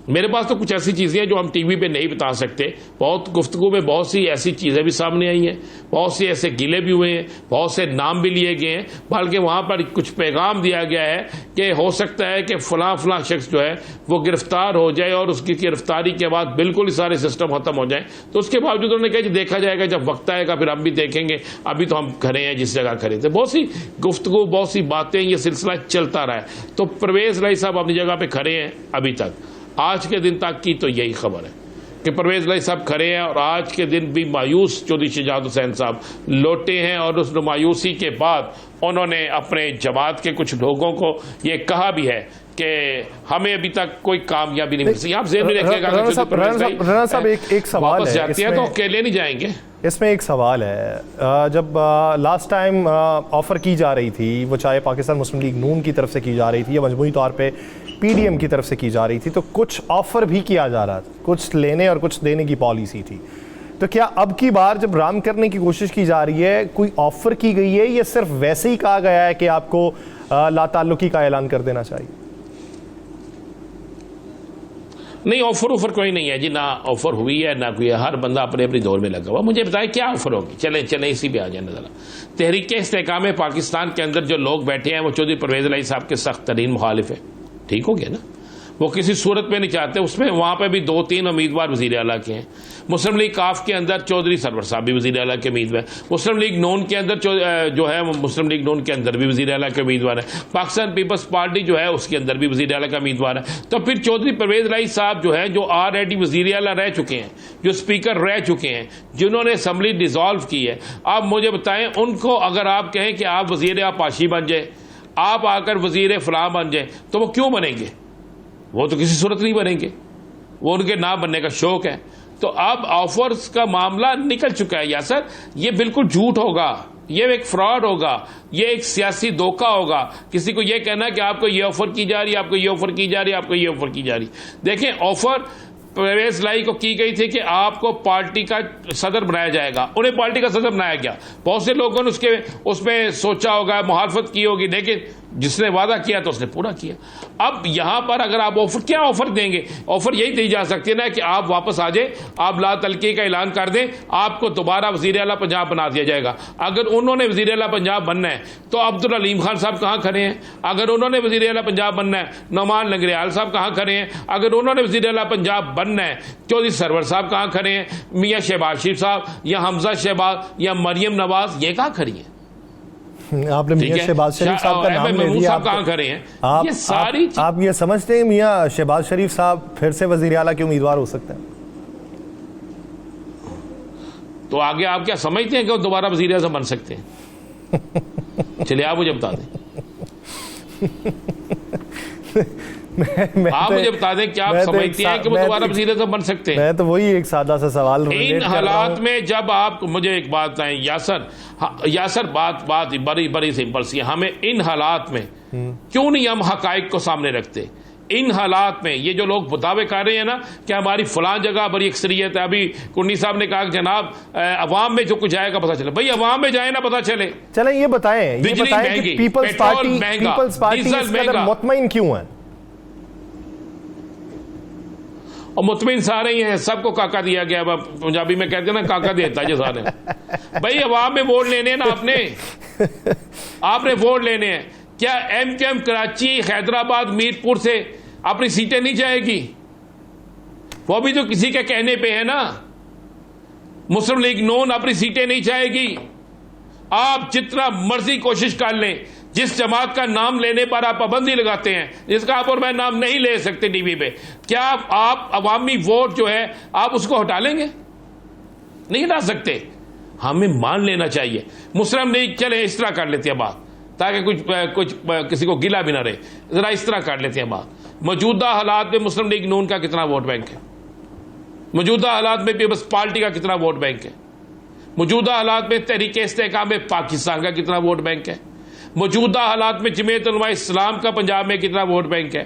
मेरे पास तो कुछ ऐसी चीज़ें हैं जो हम टीवी पे नहीं बता सकते। बहुत गुफ्तगू में बहुत सी ऐसी चीज़ें भी सामने आई हैं, बहुत से ऐसे गिले भी हुए हैं, बहुत से नाम भी लिए गए हैं, बल्कि वहाँ पर कुछ पैगाम दिया गया है कि हो सकता है कि फलां फलां शख्स जो है वो गिरफ्तार हो जाए और उसकी गिरफ्तारी के बाद बिल्कुल ही सारे सिस्टम खत्म हो जाए। तो उसके बावजूद उन्होंने कहा कि देखा जाएगा, जब वक्त आएगा फिर हम भी देखेंगे, अभी तो हम खड़े हैं जिस जगह खड़े थे। बहुत सी गुफ्तगू, बहुत सी बातें, ये सिलसिला चलता रहा है। तो परवेज लाई साहब अपनी जगह पर खड़े हैं अभी तक, आज के दिन तक की तो यही खबर है कि परवेज लाई साहब खड़े हैं। और आज के दिन भी मायूस चौधरी शहजाद हुसैन साहब लौटे हैं और उस मायूसी के बाद उन्होंने अपने जमात के कुछ लोगों को ये कहा भी है कि हमें अभी तक कोई कामयाबी नहीं मिल सकी। आप जेब में रखिएगा, राणा साहब एक सवाल वापस है, जाते हैं तो अकेले नहीं जाएंगे। इसमें एक सवाल है, जब लास्ट टाइम ऑफर की जा रही थी, वो चाहे पाकिस्तान मुस्लिम लीग नून की तरफ से की जा रही थी या मजमूई तौर पे पीडीएम की तरफ से की जा रही थी, तो कुछ ऑफर भी किया जा रहा था, कुछ लेने और कुछ देने की पॉलिसी थी। तो क्या अब की बार जब राम करने की कोशिश की जा रही है, कोई ऑफर की गई है या सिर्फ वैसे ही कहा गया है कि आपको लाताल्लुकी का ऐलान कर देना चाहिए? नहीं, ऑफर कोई नहीं है जी, ना ऑफर हुई है ना कोई, हर बंदा अपने अपनी दौर में लगा हुआ। मुझे बताएं क्या ऑफर होगी? चलें इसी पे आ जाए नजर। तहरीक इस्तेकाम पाकिस्तान के अंदर जो लोग बैठे हैं वो चौधरी परवेज लाई साहब के सख्त तरीन मुखालिफ है। ठीक हो गया ना? वो किसी सूरत में नहीं चाहते। उसमें वहां पे भी 2-3 उम्मीदवार वजीर आला के हैं। मुस्लिम लीग काफ के अंदर चौधरी सरवर साहब भी वजीर आला के उम्मीदवार, मुस्लिम लीग नून के अंदर जो है मुस्लिम लीग नून के अंदर भी वजीर आला के उम्मीदवार है। पाकिस्तान पीपल्स पार्टी जो है उसके अंदर भी वजीर आला का उम्मीदवार है। तो फिर चौधरी परवेज लाई साहब जो है, जो ऑलरेडी वजीर आला रह चुके हैं, जो स्पीकर रह चुके हैं, जिन्होंने असम्बली डिसॉल्व की है, आप मुझे बताएं उनको अगर आप कहें कि आप वजीर आपाशी बन जाए, आप आकर वजीर फलां बन जाए, तो वो क्यों बनेंगे? वो तो किसी सूरत नहीं बनेंगे, वो उनके ना बनने का शौक है। तो अब ऑफर्स का मामला निकल चुका है यासर, ये बिल्कुल झूठ होगा, ये एक फ्रॉड होगा, ये एक सियासी धोखा होगा। किसी को ये कहना कि आपको ये ऑफर की जा रही है, आपको ये ऑफर की जा रही है, आपको ये ऑफर की जा रही। देखें, ऑफर परवेज लाई को की गई थी कि आपको पार्टी का सदर बनाया जाएगा, उन्हें पार्टी का सदर बनाया गया। बहुत से लोगों ने उसमें सोचा होगा, मुखालफत की होगी, लेकिन जिसने वादा किया तो उसने पूरा किया। अब यहां पर अगर आप ऑफर, क्या ऑफर देंगे? ऑफर यही दी जा सकती है ना कि आप वापस आ जाए, आप ला तलकी का ऐलान कर दें, आपको दोबारा वजीर आला पंजाब बना दिया जाएगा। अगर उन्होंने वजीर आला पंजाब बनना है तो अब्दुल अलीम खान साहब कहां खड़े हैं? अगर उन्होंने वजीर आला पंजाब बनना है, नौमान लंगरेयाल साहब कहां खड़े हैं? अगर उन्होंने वजीर आला पंजाब बनना है, चौधरी सरवर साहब कहां खड़े हैं? मियां शहबाज शरीफ साहब या हमजा शहबाज या मरियम नवाज, ये कहां खड़ी है? आपने मियां शहबाज शरीफ साहब का नाम ले दिया, आप कहां खड़े हैं? ये सारी आप ये समझते हैं मियां शहबाज शरीफ साहब फिर से वजीर आला के उम्मीदवार हो सकते हैं? तो आगे आप क्या समझते हैं कि वो दोबारा वजीर आज़म बन सकते हैं? चलिए आप मुझे बता दें। आप मुझे बता दें क्या आप समझते हैं कि वो दोबारा वजीर आज़म बन सकते हैं? मैं तो वही एक सादा सा सवाल, इन हालात में जब आप मुझे एक बात बताएं यासर, बात बड़ी सिंपल सी है। हमें इन हालात में क्यों नहीं हम हकाइक को सामने रखते? इन हालात में ये जो लोग दावे कर रहे हैं ना कि हमारी फलां जगह बड़ी अक्सरियत है, अभी कुन्नी साहब ने कहा कि जनाब अवाम में जो कुछ आएगा पता चले। भाई अवाम में जाए ना पता चले। चले ये बताएं कि पीपल्स पार्टी इस कदर मुतमईन क्यों है? और मुतमिन सारे ही हैं, सबको काका दिया गया। पंजाबी में कहते हैं ना, काका देता है सारे। भाई अवाम में वोट लेने हैं ना आपने वोट लेने हैं। क्या एमकेएम कराची, हैदराबाद, मीरपुर से अपनी सीटें नहीं जाएगी? वो भी तो किसी के कहने पे है ना। मुस्लिम लीग नून अपनी सीटें नहीं जाएगी। आप जितना मर्जी कोशिश कर लें, जिस जमात का नाम लेने पर आप पाबंदी लगाते हैं, जिसका आप और मैं नाम नहीं ले सकते टीवी पे, क्या आप अवामी वोट जो है आप उसको हटा लेंगे? नहीं हटा सकते। हमें मान लेना चाहिए। मुस्लिम लीग, चले इस तरह कर लेते हैं बात, ताकि कुछ किसी को गिला भी ना रहे। जरा इस तरह कर लेते हैं बात। मौजूदा हालात में मुस्लिम लीग नून का कितना वोट बैंक है? मौजूदा हालात में पीपल्स पार्टी का कितना वोट बैंक है? मौजूदा हालात में तहरीक इस्तेकाम पाकिस्तान का कितना वोट बैंक है? मौजूदा हालात में जमीयत उलमा इस्लाम का पंजाब में कितना वोट बैंक है?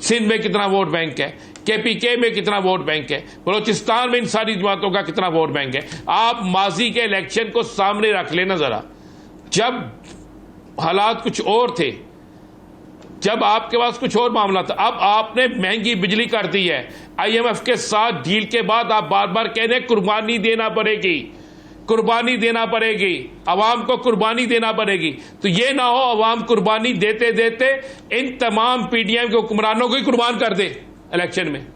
सिंध में कितना वोट बैंक है? केपीके में कितना वोट बैंक है? बलोचिस्तान में इन सारी जमातों का कितना वोट बैंक है? आप माजी के इलेक्शन को सामने रख लेना जरा। जब हालात कुछ और थे, जब आपके पास कुछ और मामला था। अब आपने महंगी बिजली कर दी है, IMF के साथ डील के बाद आप बार बार कह रहे हैं कुर्बानी देना पड़ेगी, कुर्बानी देना पड़ेगी, अवाम को कुर्बानी देना पड़ेगी। तो ये ना हो अवाम कुर्बानी देते देते इन तमाम PDM के हुक्मरानों को ही कुर्बान कर दे इलेक्शन में,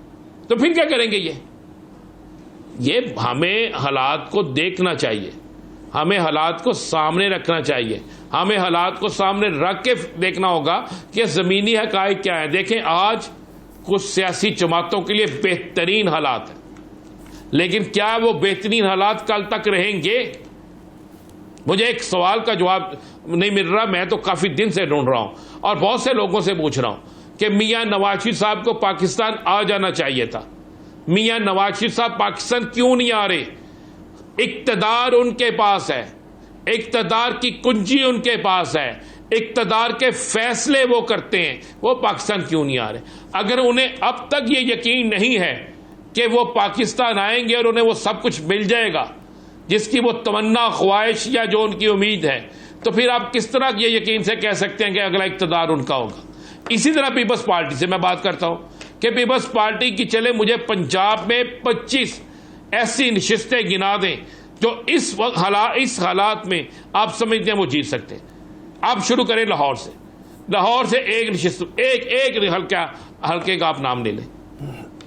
तो फिर क्या करेंगे? ये हमें हालात को देखना चाहिए, हमें हालात को सामने रखना चाहिए, हमें हालात को सामने रख के देखना होगा कि ज़मीनी हक़ाइक़ क्या है। देखें, आज कुछ सियासी जमातों के लिए बेहतरीन हालात हैं, लेकिन क्या वो बेहतरीन हालात कल तक रहेंगे? मुझे एक सवाल का जवाब नहीं मिल रहा, मैं तो काफ़ी दिन से ढूंढ रहा हूं और बहुत से लोगों से पूछ रहा हूं कि मियां नवाज शरीफ साहब को पाकिस्तान आ जाना चाहिए था। मियां नवाज शरीफ साहब पाकिस्तान क्यों नहीं आ रहे? इक्तदार उनके पास है, इक्तदार की कुंजी उनके पास है, इक्तदार के फैसले वो करते हैं, वो पाकिस्तान क्यों नहीं आ रहे? अगर उन्हें अब तक ये यकीन नहीं है कि वो पाकिस्तान आएंगे और उन्हें वो सब कुछ मिल जाएगा जिसकी वो तमन्ना, ख्वाहिश या जो उनकी उम्मीद है, तो फिर आप किस तरह ये यकीन से कह सकते हैं कि अगला इक्तदार उनका होगा? इसी तरह पीपल्स पार्टी से मैं बात करता हूं कि पीपल्स पार्टी की चले मुझे पंजाब में 25 ऐसी नशिस्तें गिना दें जो इस वक्त इस हालात में आप समझते हैं वो जीत सकते हैं। आप शुरू करें लाहौर से, लाहौर से एक नशिस्त, एक हल्के का आप नाम ले लें,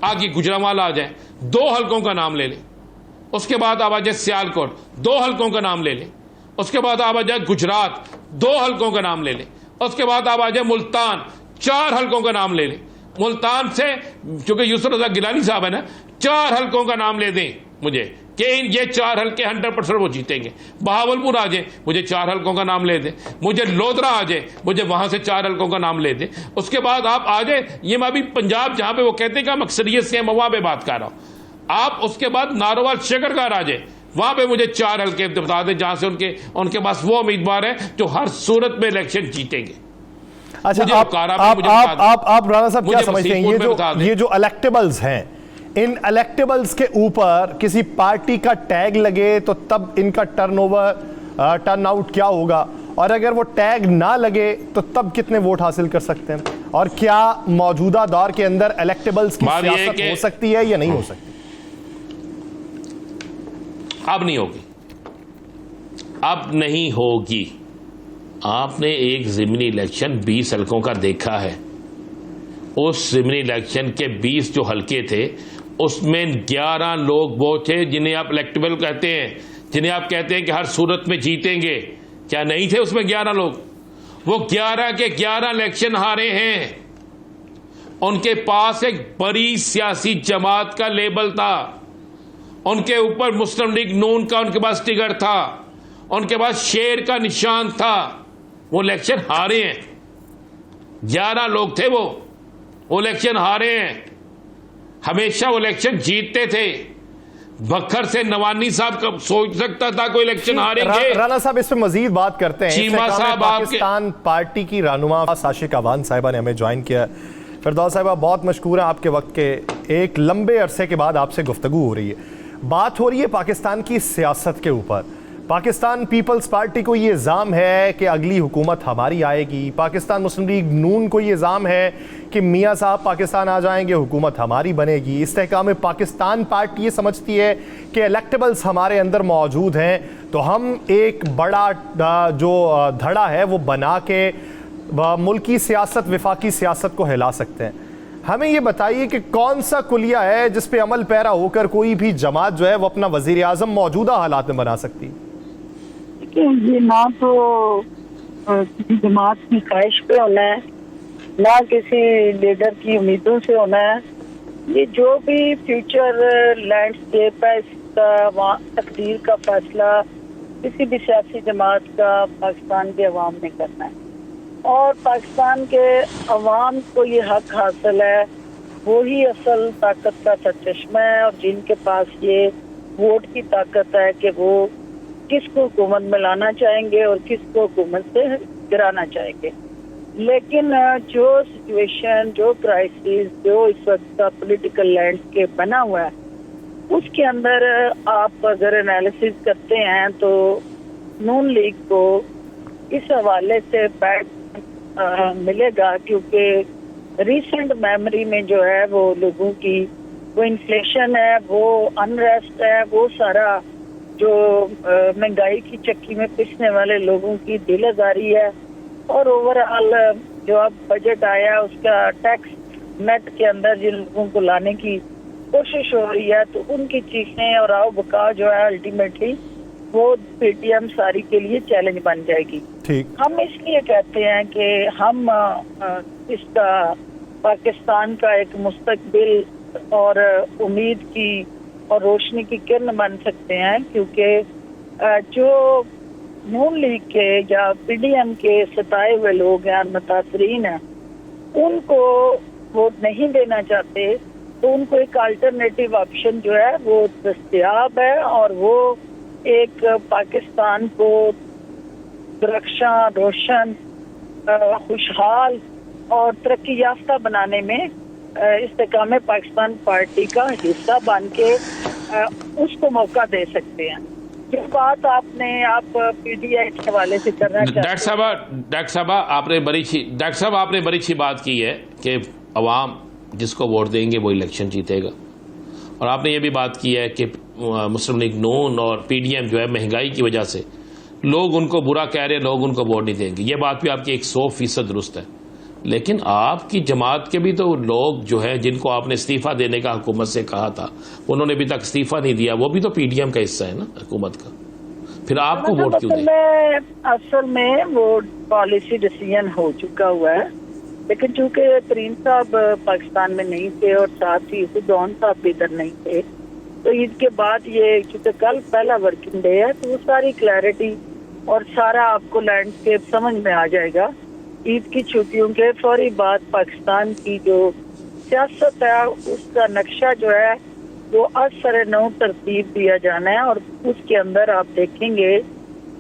आगे गुजरांवाला आ जाए, 2 हल्कों का नाम ले लें, उसके बाद आप आ जाए सियालकोट, 2 हल्कों का नाम ले लें, उसके बाद आप आ जाए गुजरात, 2 हल्कों का नाम ले लें, उसके बाद आप आ जाए मुल्तान, 4 हल्कों का नाम ले लें। मुल्तान से चूंकि यूसुफ रजा गिलानी साहब है ना, 4 हल्कों का नाम ले दें मुझे कि ये 4 हल्के 100% वो जीतेंगे। बहावलपुर आ जाए, मुझे 4 हल्कों का नाम ले दें। मुझे लोधरा आ जाए, मुझे वहां से 4 हल्कों का नाम ले दें। उसके बाद आप आ जाए, ये मैं अभी पंजाब जहां पे वो कहते हैं कि हम अक्सरियत से मैं वहां पे बात कर रहा हूं। आप उसके बाद नारोवाल शकरगार आ जाए, वहां पे मुझे 4 हल्के बता दें जहां से उनके पास वो उम्मीदवार है जो हर सूरत में इलेक्शन जीतेंगे। अच्छा, आप राणा साहब क्या समझते हैं ये जो इलेक्टेबल्स हैं, इन इलेक्टेबल्स के ऊपर किसी पार्टी का टैग लगे तो तब इनका टर्नआउट क्या होगा, और अगर वो टैग ना लगे तो तब कितने वोट हासिल कर सकते हैं, और क्या मौजूदा दौर के अंदर इलेक्टेबल्स की सियासत हो सकती है या नहीं हो सकती? अब नहीं होगी, अब नहीं होगी। आपने एक ज़िमनी इलेक्शन 20 हल्कों का देखा है, उस ज़िमनी इलेक्शन के 20 जो हल्के थे उसमें 11 लोग वो थे जिन्हें आप इलेक्टेबल कहते हैं, जिन्हें आप कहते हैं कि हर सूरत में जीतेंगे। क्या नहीं थे उसमें 11 लोग? वो 11 के 11 इलेक्शन हारे हैं। उनके पास एक बड़ी सियासी जमात का लेबल था, उनके ऊपर मुस्लिम लीग नून का उनके पास टिकट था, उनके पास शेर का निशान था। वो इलेक्शन हारे हैं, 11 लोग थे वो इलेक्शन हारे हैं। हमेशा वो इलेक्शन जीतते थे। बखर से नवानी साहब कब सोच सकता था कोई इलेक्शन हारेंगे? राणा साहब इस पे मजीद बात करते हैं। चीमा साहब, पाकिस्तान पार्टी की रहनुमा साशिक अवान साहिबा ने हमें ज्वाइन किया। फिरदौस साहिबा, बहुत मशकूर है आपके वक्त के, एक लंबे अरसे के बाद आपसे गुफ्तगू हो रही है। बात हो रही है पाकिस्तान की सियासत के ऊपर। पाकिस्तान पीपल्स पार्टी को ये इल्ज़ाम है कि अगली हुकूमत हमारी आएगी। पाकिस्तान मुस्लिम लीग नून को ये इल्ज़ाम है कि मियाँ साहब पाकिस्तान आ जाएंगे, हुकूमत हमारी बनेगी। इस्तेहकाम पाकिस्तान पार्टी ये समझती है कि इलेक्टेबल्स हमारे अंदर मौजूद हैं तो हम एक बड़ा जो धड़ा है वो बना के मुल्की सियासत, विफाकी सियासत को हिला सकते हैं। हमें ये बताइए कि कौन सा कुलिया है जिस पे अमल पैरा होकर कोई भी जमात जो है वो अपना वजीर आज़म मौजूदा हालात में बना सकती है? ये ना तो किसी जमात की ख्वाहिश पे होना है, ना किसी लीडर की उम्मीदों से होना है। ये जो भी फ्यूचर लैंडस्केप है इसका वहाँ तकदीर का फैसला किसी भी सियासी जमात का पाकिस्तान के अवाम ने करना है, और पाकिस्तान के अवाम को ये हक हासिल है। वही असल ताकत का सरचश्मा है, और जिनके पास ये वोट की ताकत है कि वो किसको हुकूमत में लाना चाहेंगे और किसको हुकूमत से गिराना चाहेंगे। लेकिन जो सिचुएशन, जो क्राइसिस, जो इस वक्त का पॉलिटिकल लैंडस्केप बना हुआ है, उसके अंदर आप अगर एनालिसिस करते हैं तो नून लीग को इस हवाले से बैड मिलेगा, क्योंकि रिसेंट मेमोरी में जो है वो लोगों की वो इन्फ्लेशन है, वो अनरेस्ट है, वो सारा जो महंगाई की चक्की में पिसने वाले लोगों की दिल आजारी है, और ओवरऑल जो अब बजट आया उसका टैक्स नेट के अंदर जिन लोगों को लाने की कोशिश हो रही है, तो उनकी चीखें और आओ बकाव जो है अल्टीमेटली वो पीटीएम सारी के लिए चैलेंज बन जाएगी। ठीक, हम इसलिए कहते हैं कि हम इसका पाकिस्तान का एक मुस्तकबिल और उम्मीद की और रोशनी की किरण बन सकते हैं, क्योंकि जो नून लीग के या पीडीएम के सताए हुए लोग हैं, मुतासरीन हैं, उनको वोट नहीं देना चाहते, तो उनको एक अल्टरनेटिव ऑप्शन जो है वो दस्तयाब है, और वो एक पाकिस्तान को सुरक्षा, रोशन, खुशहाल और तरक्की याफ्ता बनाने में इस्तेकाम पाकिस्तान पार्टी का हिस्सा बन के उसको मौका दे सकते हैं। जो बात आप पीडीआई के हवाले से करना चाहते हैं। डॉक्टर साहब आपने बड़ी अच्छी बात की है कि अवाम जिसको वोट देंगे वो इलेक्शन जीतेगा, और आपने ये भी बात की है कि मुस्लिम लीग नून और पीडीएम जो है महंगाई की वजह से लोग उनको बुरा कह रहे हैं, लोग उनको वोट नहीं देंगे। ये बात भी आपकी 100% दुरुस्त है, लेकिन आपकी जमात के भी तो लोग जो है जिनको आपने इस्तीफा देने का हुकूमत से कहा था, उन्होंने अभी तक इस्तीफा नहीं दिया, वो भी तो पीडीएम का हिस्सा है ना हुकूमत का, फिर आपको वोट क्यों दें? असल में वो पॉलिसी डिसीजन हो चुका हुआ है, लेकिन चूंकि तरीन साहब पाकिस्तान में नहीं थे और साथ ही डॉन साहब भी इधर नहीं थे, तो ईद के बाद ये चूंकि कल पहला वर्किंग डे है, तो वो सारी क्लैरिटी और सारा आपको लैंडस्केप समझ में आ जाएगा। ईद की छुट्टियों के फौरी बाद पाकिस्तान की जो सियासत है उसका नक्शा जो है वो असर नौ तरतीब दिया जाना है, और उसके अंदर आप देखेंगे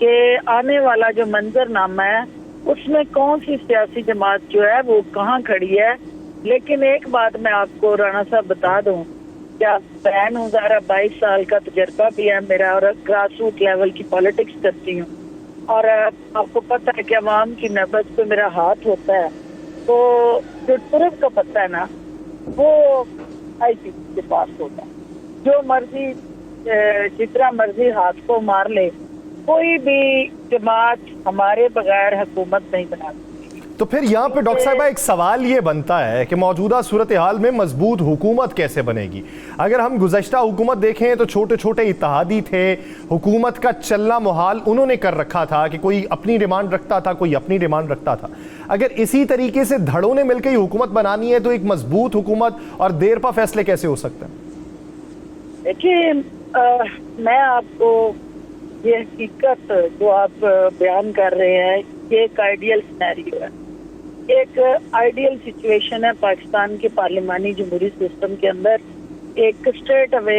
कि आने वाला जो मंजरनामा है उसमें कौन सी सियासी जमात जो है वो कहाँ खड़ी है। लेकिन एक बात मैं आपको राणा साहब बता दूं, क्या बहन हूँ, 22 साल का तजर्बा भी है मेरा, और ग्रास रूट लेवल की पॉलिटिक्स करती हूँ, और आपको पता है कि अवाम की नब्ज पे मेरा हाथ होता है, तो जो तुरंत का पता है ना वो आईपीसी के पास होता है। जो मर्जी जितना मर्जी हाथ को मार ले, कोई भी जमात हमारे बगैर हुकूमत नहीं बना सकती। तो फिर यहाँ पे डॉक्टर साहिबा एक सवाल ये बनता है कि मौजूदा सूरत हाल में मजबूत हुकूमत कैसे बनेगी? अगर हम गुज़श्ता हुकूमत देखें तो छोटे छोटे इत्तेहादी थे, हुकूमत का चलना मुहाल उन्होंने कर रखा था कि कोई अपनी डिमांड रखता था, कोई अपनी डिमांड रखता था। अगर इसी तरीके से धड़ों ने मिलकर ही हुकूमत बनानी है तो एक मजबूत हुकूमत और देरपा फैसले कैसे हो सकते हैं? देखिए, मैं आपको ये हकीकत जो आप बयान कर रहे हैं ये एक आइडियल सिनेरियो है, एक आइडियल सिचुएशन है पाकिस्तान के पार्लिमानी जमहूरी सिस्टम के अंदर। एक स्ट्रेट अवे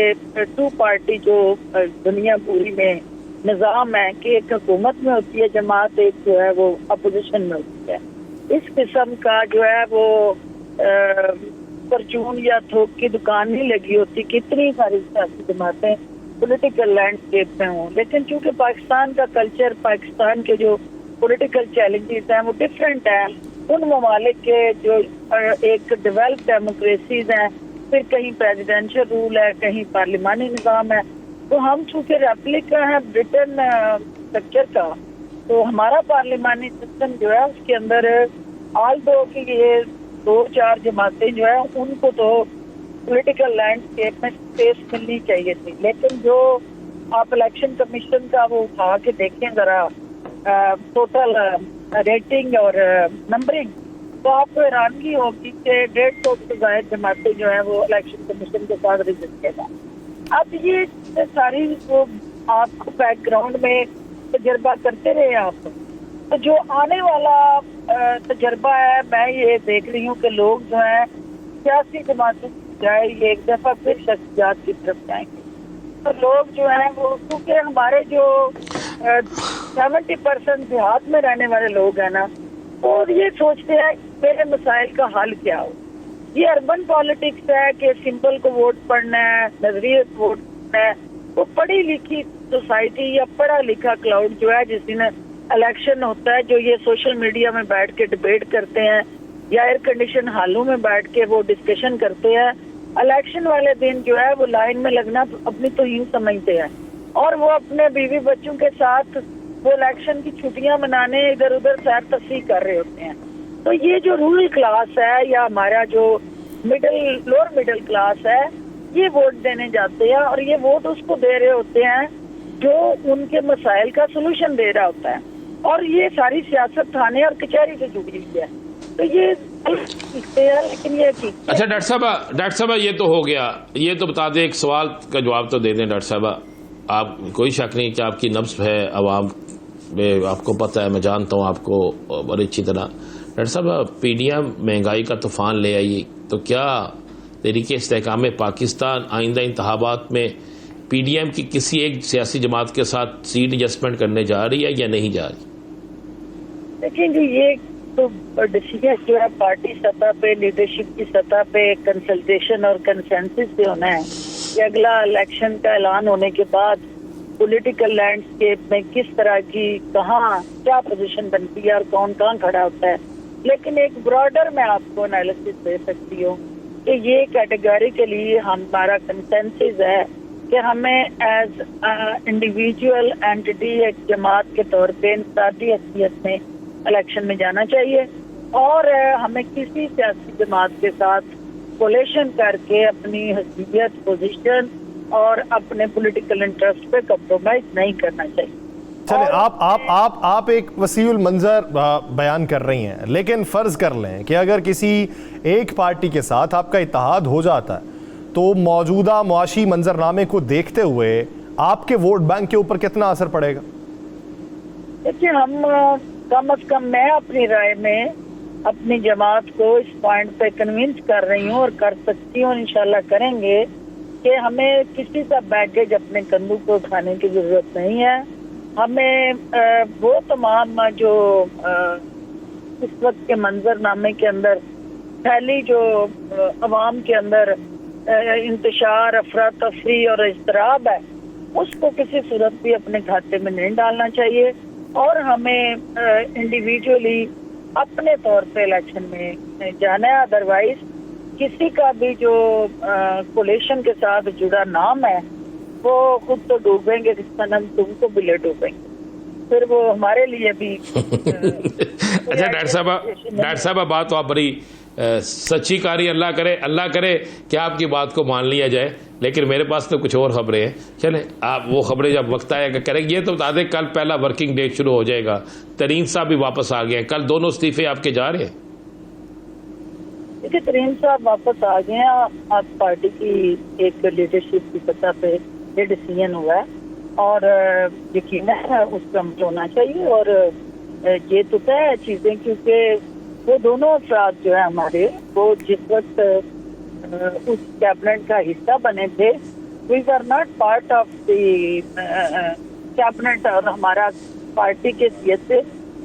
2 पार्टी जो दुनिया पूरी में निज़ाम है कि एक हुकूमत में होती है जमात, एक जो है वो अपोजिशन में होती है। इस किस्म का जो है वो परचून या थोक की दुकान नहीं लगी होती, कितनी सारी सियासी जमातें पॉलिटिकल लैंडस्केप में हों। लेकिन चूंकि पाकिस्तान का कल्चर, पाकिस्तान के जो पॉलिटिकल चैलेंजेस हैं वो डिफरेंट हैं उन ममालिक के जो एक डेवलप्ड डेमोक्रेसीज हैं, फिर कहीं प्रेसिडेंशियल रूल है, कहीं पार्लिमानी निज़ाम है। तो हम चूंकि रेप्लिका है ब्रिटेन स्ट्रक्चर का, तो हमारा पार्लिमानी सिस्टम जो है उसके अंदर ऑल दो की ये 2-4 जमातें जो है उनको तो पॉलिटिकल लैंडस्केप में स्पेस मिलनी चाहिए थी। लेकिन जो आप इलेक्शन कमीशन का वो उठा के देखें जरा टोटल रेटिंग और नंबरिंग, तो आपको हैरानगी होगी कि 150 से ज्यादा जमातें जो है वो इलेक्शन कमीशन के साथ रजिस्टर्ड है। अब ये सारी वो आपको बैकग्राउंड में तजर्बा करते रहे आप, तो जो आने वाला तजर्बा है मैं ये देख रही हूँ कि लोग जो है सियासी जमातों जाए ये एक दफा फिर शख्सियात की तरफ जाएंगे। तो लोग जो है वो क्योंकि हमारे जो 70% देहात में रहने वाले लोग हैं ना, तो ये सोचते हैं मेरे मसाइल का हल क्या हो। ये अर्बन पॉलिटिक्स है कि सिंपल को वोट पड़ना है, नजरिए वोट पड़ना है। वो पढ़ी लिखी सोसाइटी या पढ़ा लिखा क्राउड जो है जिसने इलेक्शन होता है जो ये सोशल मीडिया में बैठ के डिबेट करते हैं या एयर कंडीशन हालों में बैठ के वो डिस्कशन करते हैं, इलेक्शन वाले दिन जो है वो लाइन में लगना अपनी तो यूं समझते हैं और वो अपने बीवी बच्चों के साथ वो इलेक्शन की छुट्टियां मनाने इधर उधर सैर तफरीह कर रहे होते हैं। तो ये जो रूरल क्लास है या हमारा जो लोअर मिडिल क्लास है, ये वोट देने जाते हैं और ये वोट उसको दे रहे होते हैं जो उनके मसाइल का सोल्यूशन दे रहा होता है। और ये सारी सियासत थाने और कचहरी से जुड़ी हुई है, तो ये सीखते हैं लेकिन ये ठीक। अच्छा डॉक्टर साहब ये तो हो गया, ये तो बता दें, एक सवाल का जवाब तो दे दें डॉक्टर साहब। आप कोई शक नहीं कि आपकी नब्ज है अवाम में, आपको पता है, मैं जानता हूँ आपको बड़ी अच्छी तरह। डॉक्टर साहब पीडीएम महंगाई का तूफान ले आई, तो क्या तहरीक इस्तेहकाम पाकिस्तान आइंदा इंतखाबात में पीडीएम की किसी एक सियासी जमात के साथ सीट एडजस्टमेंट करने जा रही है या नहीं जा रही? लेकिन जी ये तो डिसीजन जो है पार्टी सतह पे, लीडरशिप की सतह पे कंसल्टेशन और कंसेंसस से होना है कि अगला इलेक्शन का ऐलान होने के बाद पॉलिटिकल लैंडस्केप में किस तरह की कहाँ क्या पोजीशन बनती है और कौन कहाँ खड़ा होता है। लेकिन एक ब्रॉडर में आपको एनालिसिस दे सकती हूँ कि ये कैटेगरिकली हमारा कंसेंसस है कि हमें एज इंडिविजुअल एंटिटी एक जमात के तौर पे इंफरादी हैसियत में इलेक्शन में जाना चाहिए और हमें किसी सियासी जमात के साथ कोलेशन करके अपनी हैसियत, पोजीशन और अपने पॉलिटिकल इंटरेस्ट पे कॉम्प्रोमाइज नहीं करना चाहिए। चले आप एक वसीउल मंजर बयान कर रही हैं, लेकिन फर्ज कर लें कि अगर किसी एक पार्टी के साथ आपका इत्तेहाद हो जाता है तो मौजूदा मुआशी मंजरनामे को देखते हुए आपके वोट बैंक के ऊपर कितना असर पड़ेगा? देखिए हम कम से कम मैं अपनी राय में अपनी जमात को इस पॉइंट पे कन्विंस कर रही हूँ और कर सकती हूँ, इंशाल्लाह करेंगे कि हमें किसी का बैगेज अपने कंधों को उठाने की जरूरत नहीं है। हमें वो तमाम जो इस वक्त के मंजरनामे के अंदर फैली जो अवाम के अंदर इंतशार, अफरा तफरी और इज़्तिराब है, उसको किसी सूरत भी अपने खाते में नहीं डालना चाहिए और हमें इंडिविजुअली अपने तौर पे इलेक्शन में जाना है। अदरवाइज किसी का भी जो कोलेशन के साथ जुड़ा नाम है वो खुद तो डूबेंगे, सनम तुमको भी ले डूबेंगे, फिर वो हमारे लिए भी अच्छा डॉक्टर साहब बात तो आप बड़ी सच्ची कारी, अल्लाह करे कि आपकी बात को मान लिया जाए, लेकिन मेरे पास तो कुछ और खबरें हैं। चलें आप वो खबरें जब वक्त आएगा करेंगे। ये तो बता दें कल पहला वर्किंग डे शुरू हो जाएगा, तरीन साहब भी वापस आ गए, कल दोनों इस्तीफे आपके जा रहे हैं? देखिए तरीन साहब वापस आ गए हैं, आज पार्टी की एक लीडरशिप की सतह पे ये डिसीजन हुआ है और यकीनन उस पर अमल होना चाहिए और ये तो तय है चीजें, क्योंकि वो दोनों अफराद जो है हमारे, वो जिस वक्त उस कैबिनेट का हिस्सा बने थे, we are not part of the cabinet और हमारा पार्टी के हैसियत से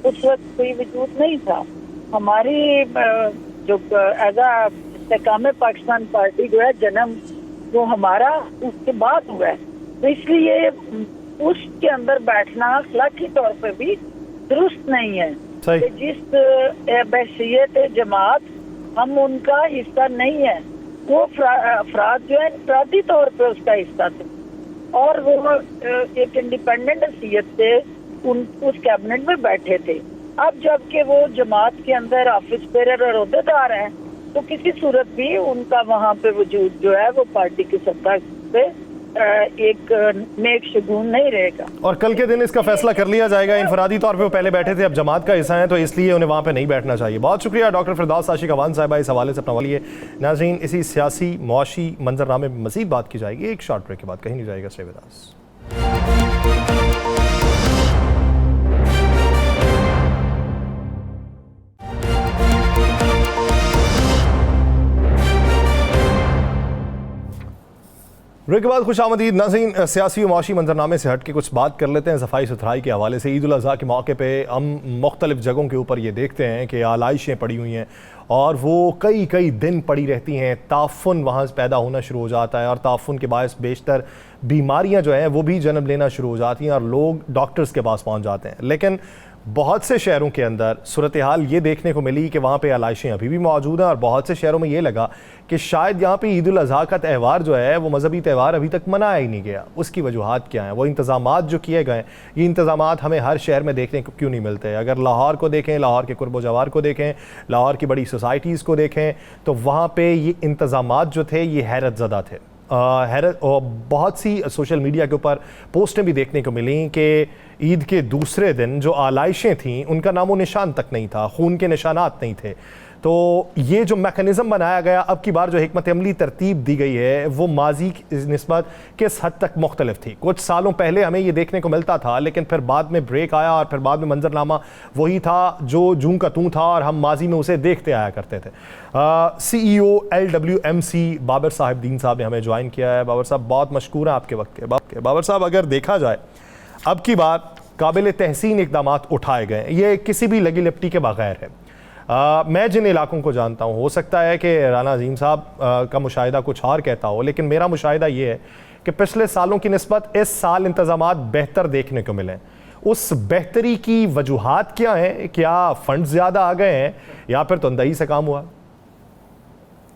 उस वक्त कोई वजूद नहीं था। हमारी जो as a Istehkam Pakistan party जो है जन्म वो हमारा उसके बाद हुआ है, तो इसलिए उसके अंदर बैठना अखलाकी तौर पर भी दुरुस्त नहीं है। कि जिस बहसियत जमात हम उनका हिस्सा नहीं है, वो अफराद जो है इंफरादी तौर पर उसका हिस्सा थे और वो एक इंडिपेंडेंट हैसियत से उस कैबिनेट में बैठे थे। अब जबकि वो जमात के अंदर ऑफिस बेरर और ओहदेदार हैं, तो किसी सूरत भी उनका वहाँ पे वजूद जो है वो पार्टी की सत्ता पे एक नेक शगुन नहीं रहेगा। और कल के दिन इसका फैसला कर लिया जाएगा। इनफरादी तौर पे वो पहले बैठे थे, अब जमात का हिस्सा है, तो इसलिए उन्हें वहाँ पे नहीं बैठना चाहिए। बहुत शुक्रिया डॉक्टर फिरदौस आशिक अवान साहिबा, इस हवाले से अपना वालिए। नाज़रीन, इसी सियासी मुआशी मंजरनामे में मज़ीद बात की जाएगी एक शॉर्ट ब्रेक के बाद, कहीं नहीं जाएगा। Stay with us. ब्रेक के बाद खुशामदीद। नाज़रीन, सियासी व मुआशी मंजरनामे से हट के कुछ बात कर लेते हैं सफाई सुथराई के हवाले से। ईद उल अज़हा के मौके पे हम मुख्तलिफ जगहों के ऊपर ये देखते हैं कि आलाइशें पड़ी हुई हैं और वो कई दिन पड़ी रहती हैं। ताफ़ुन वहाँ से पैदा होना शुरू हो जाता है और ताफ़ुन के बायस बेशतर बीमारियाँ जो हैं वो भी जन्म लेना शुरू हो जाती हैं और लोग डॉक्टर्स के पास पहुँच जाते हैं। लेकिन बहुत से शहरों के अंदर सूरत हाल ये देखने को मिली कि वहाँ पे आलाइशें अभी भी मौजूद हैं और बहुत से शहरों में ये लगा कि शायद यहाँ पे ईद उल अज़हा का त्यौहार जो है वो मजहबी त्यौहार अभी तक मनाया ही नहीं गया। उसकी वजूहात क्या हैं? वो इंतज़ामात जो किए गए, ये इंतज़ामात हमें हर शहर में देखने को क्यों नहीं मिलते? अगर लाहौर को देखें, लाहौर के कुर्ब जवार को देखें, लाहौर की बड़ी सोसाइटीज़ को देखें, तो वहाँ पर ये इंतज़ामात जो थे ये हैरत ज़दा थे। हैरत। और बहुत सी सोशल मीडिया के ऊपर पोस्टें भी देखने को मिली कि ईद के दूसरे दिन जो आलाइशें थीं उनका नामो निशान तक नहीं था, खून के निशानात नहीं थे। तो ये जो मैकेनिज़्म बनाया गया, अब की बार जो हिकमत अमली तरतीब दी गई है वो माजी की निस्बत किस हद तक मुख्तलिफ थी? कुछ सालों पहले हमें ये देखने को मिलता था, लेकिन फिर बाद में ब्रेक आया और फिर बाद में मंजरनामा वही था जो जूं का तूं था और हम माजी में उसे देखते आया करते थे। CEO LWMC बाबर साहिब दीन साहब ने हमें ज्वाइन किया है। बाबर साहब बहुत मशकूर हैं आपके वक्त के। बाबर साहब, अगर देखा जाए अब की बार काबिल तहसीन इक़दामात उठाए गए, ये किसी भी लगी लिपटी के बगैर है। मैं जिन इलाकों को जानता हूँ, हो सकता है कि राना अजीम साहब का मुशाहिदा कुछ और कहता हो, लेकिन मेरा मुशाहिदा ये है कि पिछले सालों की निस्बत इस साल इंतज़ामात बेहतर देखने को मिले। उस बेहतरी की वजूहात क्या हैं? क्या फंड ज़्यादा आ गए हैं या फिर तंदही से काम हुआ?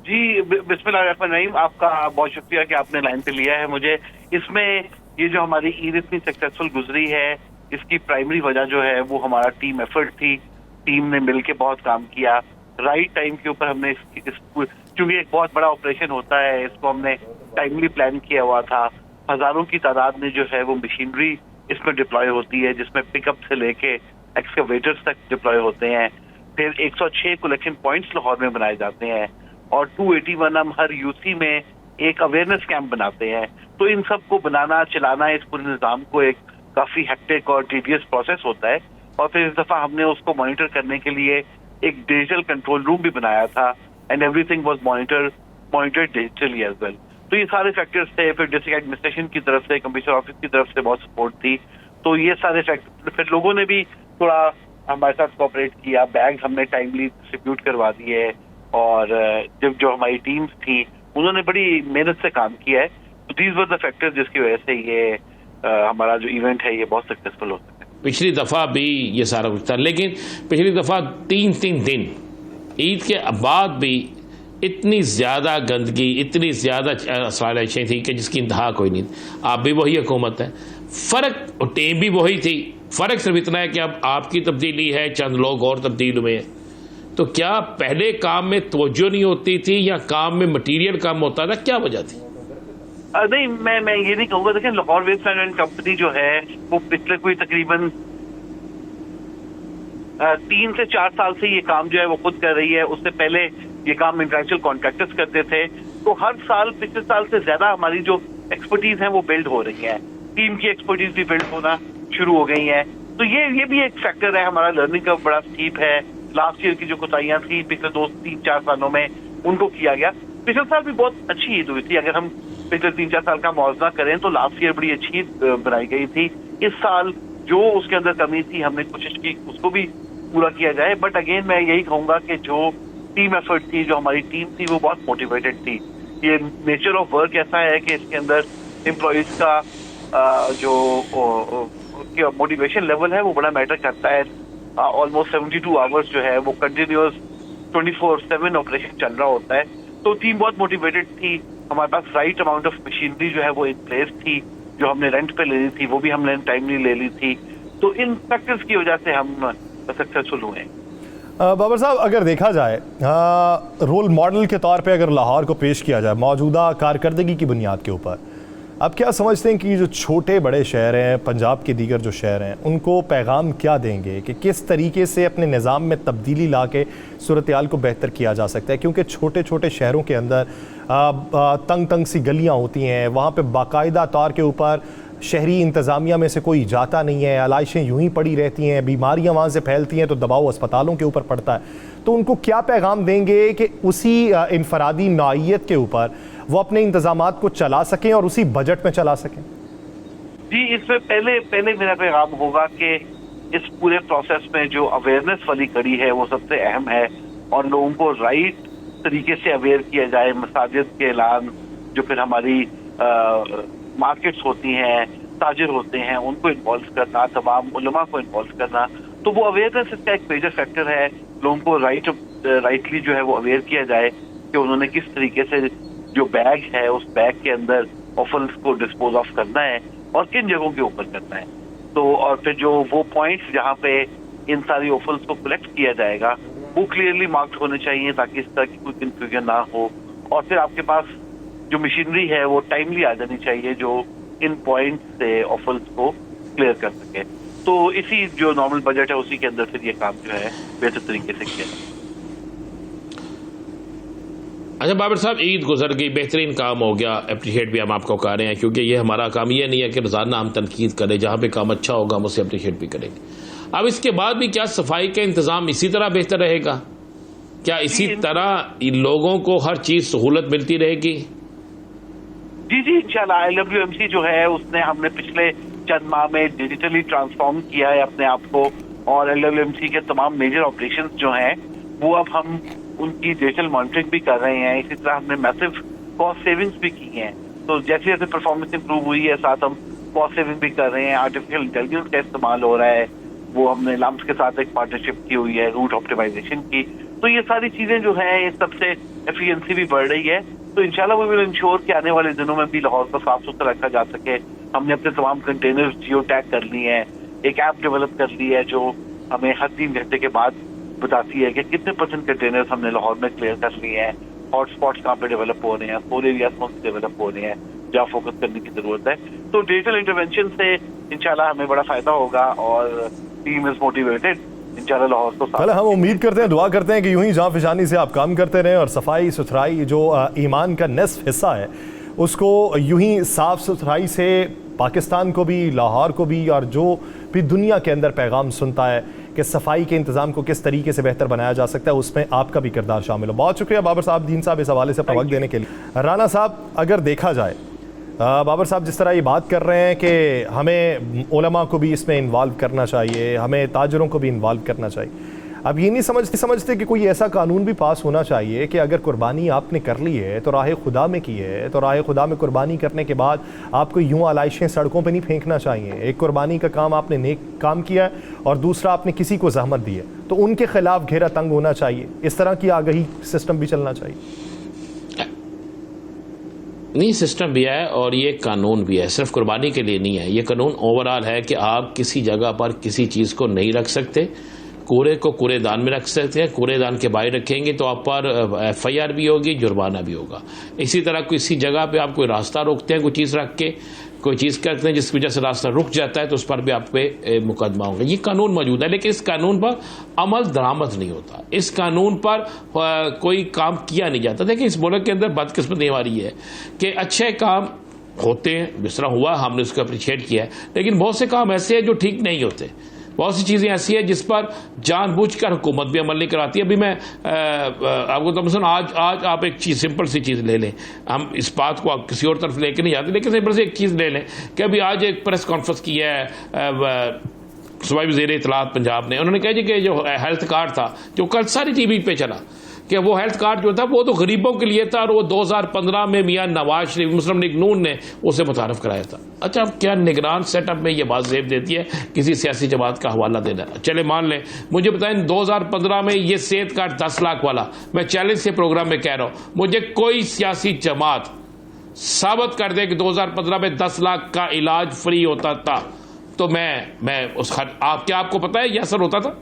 जी, बिस्मिल्लाहिर्रहमानिर्रहीम। आपका बहुत शुक्रिया कि आपने लाइन पे लिया है मुझे। इसमें ये जो हमारी ईद इतनी सक्सेसफुल गुजरी है, इसकी प्राइमरी वजह जो है वो हमारा टीम एफर्ट थी। टीम ने मिलके बहुत काम किया, राइट टाइम के ऊपर हमने क्योंकि एक बहुत बड़ा ऑपरेशन होता है, इसको हमने टाइमली प्लान किया हुआ था। हजारों की तादाद में जो है वो मशीनरी इसमें डिप्लॉय होती है, जिसमें पिकअप से लेके एक्सकवेटर्स तक डिप्लॉय होते हैं। फिर 106 कलेक्शन पॉइंट्स लाहौर में बनाए जाते हैं और 281 हम हर यूसी में एक अवेयरनेस कैंप बनाते हैं। तो इन सब को बनाना, चलाना, इस पूरे निज़ाम को एक काफी हेक्टिक और टीडियस प्रोसेस होता है। और फिर इस दफा हमने उसको मॉनिटर करने के लिए एक डिजिटल कंट्रोल रूम भी बनाया था and everything was monitored digitally as well. तो ये सारे फैक्टर्स थे। फिर डिस्ट्रिक्ट एडमिनिस्ट्रेशन की तरफ से, कमिश्नर ऑफिस की तरफ से बहुत सपोर्ट थी। तो ये सारे फैक्टर, फिर लोगों ने भी थोड़ा हमारे साथ कोऑपरेट किया। बैग हमने टाइमली डिस्ट्रीब्यूट करवा दिए और जब जो हमारी टीम्स थी उन्होंने बड़ी मेहनत से काम किया है। तो दीज वर द फैक्टर्स जिसकी वजह से ये हमारा जो इवेंट है ये बहुत सक्सेसफुल हो सका। पिछली दफ़ा भी ये सारा कुछ था, लेकिन पिछली दफ़ा 3 दिन ईद के बाद भी इतनी ज़्यादा गंदगी, इतनी ज़्यादा साजिशें थी कि जिसकी इंतहा कोई नहीं। आप भी वही हुकूमत है, फ़र्क टीम भी वही थी, फ़र्क सिर्फ इतना है कि अब आपकी तब्दीली है, चंद लोग और तब्दील हुए हैं। तो क्या पहले काम में तवज्जो नहीं होती थी या काम में मटीरियल कम होता था? क्या वजह थी? नहीं, मैं ये नहीं कहूँगा। देखिए, लाहौर वेस्ट मैनेजमेंट कंपनी जो है वो पिछले कोई तकरीबन 3 से 4 साल से ये काम जो है वो खुद कर रही है। उससे पहले ये काम इंटरनेशनल कॉन्ट्रैक्टर्स करते थे। तो हर साल, पिछले साल से ज्यादा हमारी जो एक्सपर्टीज है वो बिल्ड हो रही है। टीम की एक्सपर्टीज भी बिल्ड होना शुरू हो गई है। तो ये भी एक फैक्टर है। हमारा लर्निंग का बड़ा स्टीप है। लास्ट ईयर की जो कोताहियां थी पिछले 2-3-4 सालों में, उनको किया गया। पिछले साल भी बहुत अच्छी ईद हुई थी। अगर हम पिछले 3-4 साल का मुआवजा करें तो लास्ट ईयर बड़ी अच्छी बनाई गई थी। इस साल जो उसके अंदर कमी थी हमने कोशिश की उसको भी पूरा किया जाए। बट अगेन मैं यही कहूंगा कि जो टीम एफर्ट थी, जो हमारी टीम थी, वो बहुत मोटिवेटेड थी। ये नेचर ऑफ वर्क ऐसा है कि इसके अंदर एम्प्लॉइज का जो मोटिवेशन लेवल है वो बड़ा मैटर करता है। ऑलमोस्ट 72 आवर्स जो है वो कंटिन्यूअस 24/7 ऑपरेशन चल रहा होता है। तो टीम बहुत मोटिवेटेड थी। हमारे पास राइट अमाउंट ऑफ मशीनरी जो है वो इन प्लेस थी। जो हमने रेंट पे लेनी थी वो भी हमने टाइमली ले ली थी। तो इन फैक्टर्स की वजह से हम सक्सेसफुल हुए। बाबर साहब, अगर देखा जाए रोल मॉडल के तौर पे अगर लाहौर को पेश किया जाए मौजूदा कारकर्दगी की बुनियाद के ऊपर, अब क्या समझते हैं कि जो छोटे बड़े शहर हैं, पंजाब के दीगर जो शहर हैं, उनको पैगाम क्या देंगे कि किस तरीके से अपने निज़ाम में तब्दीली ला के सूरत हाल को बेहतर किया जा सकता है? क्योंकि छोटे छोटे शहरों के अंदर तंग तंग सी गलियाँ होती हैं, वहाँ पे बाकायदा तौर के ऊपर शहरी इंतज़ामिया में से कोई जाता नहीं है, आलाइशें यूं ही पड़ी रहती हैं, बीमारियां वहाँ से फैलती हैं तो दबाव अस्पतालों के ऊपर पड़ता है। तो उनको क्या पैगाम देंगे कि उसी इनफरादी नौइयत के ऊपर वो अपने इंतज़ामात को चला सकें और उसी बजट में चला सकें? जी, इसमें पहले मेरा पैगाम होगा कि इस पूरे प्रोसेस में जो अवेयरनेस वाली कड़ी है वो सबसे अहम है और लोगों को राइट तरीके से अवेयर किया जाए। मसाजिद के ऐलान, जो फिर हमारी मार्केट्स होती हैं, ताजिर होते हैं, उनको इन्वॉल्व करना, तमाम उलमा को इन्वॉल्व करना, तो वो अवेयरनेस इसका एक मेजर फैक्टर है। लोगों को राइटली जो है वो अवेयर किया जाए कि उन्होंने किस तरीके से जो बैग है उस बैग के अंदर ऑफल्स को डिस्पोज ऑफ करना है और किन जगहों के ऊपर करना है। तो और फिर जो वो पॉइंट्स जहाँ पे इन सारी ऑफल्स को कलेक्ट किया जाएगा वो क्लियरली मार्क्ड होने चाहिए ताकि इस तरह की कोई कंफ्यूजन ना हो। और फिर आपके पास जो मशीनरी है वो टाइमली आ जानी चाहिए जो इन पॉइंट से ऑफल्स को क्लियर कर सके। तो इसी जो नॉर्मल बजट है उसी के अंदर फिर ये काम जो है बेहतर तरीके से किया। अच्छा बाबर साहब, ईद गुजर गई, बेहतरीन काम हो गया, अप्रिशिएट भी हम आपको कर रहे हैं, क्योंकि ये हमारा काम ये नहीं है कि रोजाना हम तनकीद करें, जहाँ पे काम अच्छा होगा हम उसे अप्रिशिएट भी करेंगे। अब इसके बाद भी क्या सफाई का इंतजाम इसी तरह बेहतर रहेगा? क्या इसी तरह इन लोगों को हर चीज सहूलत मिलती रहेगी? जी इंशाल्लाह। LWMC जो है उसने हमने पिछले चंद माह में डिजिटली ट्रांसफॉर्म किया है अपने आप को, और LWMC के तमाम मेजर ऑपरेशंस जो हैं वो अब हम उनकी डिजिटल मॉनिटरिंग भी कर रहे हैं। इसी तरह हमने मैसिव कॉस्ट सेविंग्स भी की हैं। तो जैसे जैसे परफॉर्मेंस इंप्रूव हुई है साथ हम कॉस्ट सेविंग भी कर रहे हैं। आर्टिफिशियल इंटेलिजेंस का इस्तेमाल हो रहा है, वो हमने लम्स के साथ एक पार्टनरशिप की हुई है रूट ऑप्टिमाइजेशन की। तो ये सारी चीजें जो है इस सबसे एफिशिएंसी भी बढ़ रही है। तो इंशाल्लाह वो विल इंश्योर कि आने वाले दिनों में भी लाहौर को साफ सुथरा रखा जा सके। हमने अपने तमाम कंटेनर जियो टैग कर लिए हैं, एक ऐप डेवलप कर ली है जो हमें हर 3 घंटे के बाद बताती है कि कितने % कंटेनर्स हमने लाहौर में क्लियर कर लिए हैं, हॉटस्पॉट्स कहाँ पे डेवलप हो रहे हैं, कोल एरियाज कौन से डेवलप हो रहे हैं जहाँ फोकस करने की जरूरत है। तो डिजिटल इंटरवेंशन से इंशाल्लाह हमें बड़ा फायदा होगा और टीम इज मोटिवेटेड इंशाल्लाह लाहौर को। पहले हम उम्मीद करते हैं, दुआ करते हैं कि यूं ही जान फिशानी से आप काम करते रहें और सफाई सुथराई जो ईमान का निस्फ हिस्सा है उसको यूं ही साफ सुथराई से पाकिस्तान को भी, लाहौर को भी, और जो भी दुनिया के अंदर पैगाम सुनता है कि सफाई के इंतज़ाम को किस तरीके से बेहतर बनाया जा सकता है, उसमें आपका भी किरदार शामिल हो। बहुत शुक्रिया बाबर साहब, दीन साहब, इस हवाले से अपना वक्त देने के लिए। राना साहब, अगर देखा जाए बाबर साहब जिस तरह ये बात कर रहे हैं कि हमें उलमा को भी इसमें इन्वॉल्व करना चाहिए, हमें ताजरों को भी इन्वॉल्व करना चाहिए, अब ये नहीं समझते कि कोई ऐसा कानून भी पास होना चाहिए कि अगर कुर्बानी आपने कर ली है तो राह खुदा में की है, तो राह खुदा में कुर्बानी करने के बाद आपको यूँ आलाइशें सड़कों पे नहीं फेंकना चाहिए। एक कुर्बानी का काम आपने नेक काम किया है और दूसरा आपने किसी को जहमत दी है तो उनके खिलाफ घेरा तंग होना चाहिए। इस तरह की आगाही सिस्टम भी चलना चाहिए। नहीं, सिस्टम भी है और ये कानून भी है, सिर्फ कुर्बानी के लिए नहीं है। ये कानून ओवरऑल है कि आप किसी जगह पर किसी चीज़ को नहीं रख सकते, कूड़े को कूड़ेदान में रख सकते हैं, कूड़ेदान के बाहर रखेंगे तो आप पर FIR भी होगी, जुर्माना भी होगा। इसी तरह किसी जगह पे आप कोई रास्ता रोकते हैं, कोई चीज़ रख के कोई चीज़ करते हैं जिस वजह से रास्ता रुक जाता है तो उस पर भी आप पे मुकदमा होगा। ये कानून मौजूद है, लेकिन इस कानून पर अमल दरामद नहीं होता, इस कानून पर कोई काम किया नहीं जाता। देखिए इस मुल्क के अंदर बदकिस्मती हमारी है कि अच्छे काम होते हैं, जिस तरह हुआ हमने उसको अप्रिशिएट किया है, लेकिन बहुत से काम ऐसे हैं जो ठीक नहीं होते। बहुत सी चीज़ें ऐसी हैं जिस पर जानबूझकर हुकूमत भी अमल नहीं कराती। अभी मैं आपको तो मसलन आज आप एक चीज़, सिंपल सी चीज़ ले लें, हम इस बात को आप किसी और तरफ लेके नहीं जाते, लेकिन सिंपल सी एक चीज़ ले लें कि अभी आज एक प्रेस कॉन्फ्रेंस की है सूबाई वज़ीर इत्तलात पंजाब ने, उन्होंने कहा जी कि जो हेल्थ कार्ड था जो कल सारी TV पे चला कि वो हेल्थ कार्ड जो था वो तो गरीबों के लिए था और वो 2015 में मियां नवाज शरीफ मुस्लिम लीग नून ने उसे मुतारफ कराया था। अच्छा, अब क्या निगरान सेटअप में ये बात जेब देती है किसी सियासी जमात का हवाला देना? चले मान लें, मुझे बताएं 2015 में ये सेहत कार्ड 10 लाख वाला, मैं चैलेंज से प्रोग्राम में कह रहा हूं, मुझे कोई सियासी जमात साबित कर दे कि 2015 में 10 लाख का इलाज फ्री होता था तो मैं उस आपको पता है यह असर होता था?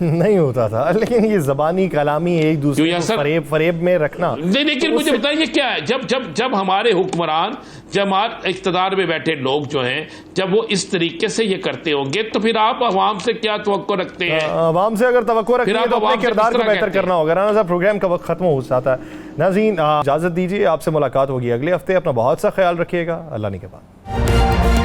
नहीं होता था, लेकिन ये जबानी कलामी एक दूसरे को फरेब में रखना नहीं। लेकिन मुझे बताइए क्या है, जब हमारे हुक्मरान, जब हमारे इख्तिदार में बैठे लोग जो हैं, जब वो इस तरीके से ये करते होंगे तो फिर आप अवाम से क्या तवक्को रखते हैं? अवाम से अगर तवक्को रखते हैं तो अपने किरदार को बेहतर करना होगा। राना साहब, प्रोग्राम का वक्त खत्म हो जाता है। नाज़रीन, इजाजत दीजिए, आपसे मुलाकात होगी अगले हफ्ते। अपना बहुत सा ख्याल रखिएगा। अल्लाह ने के बाद।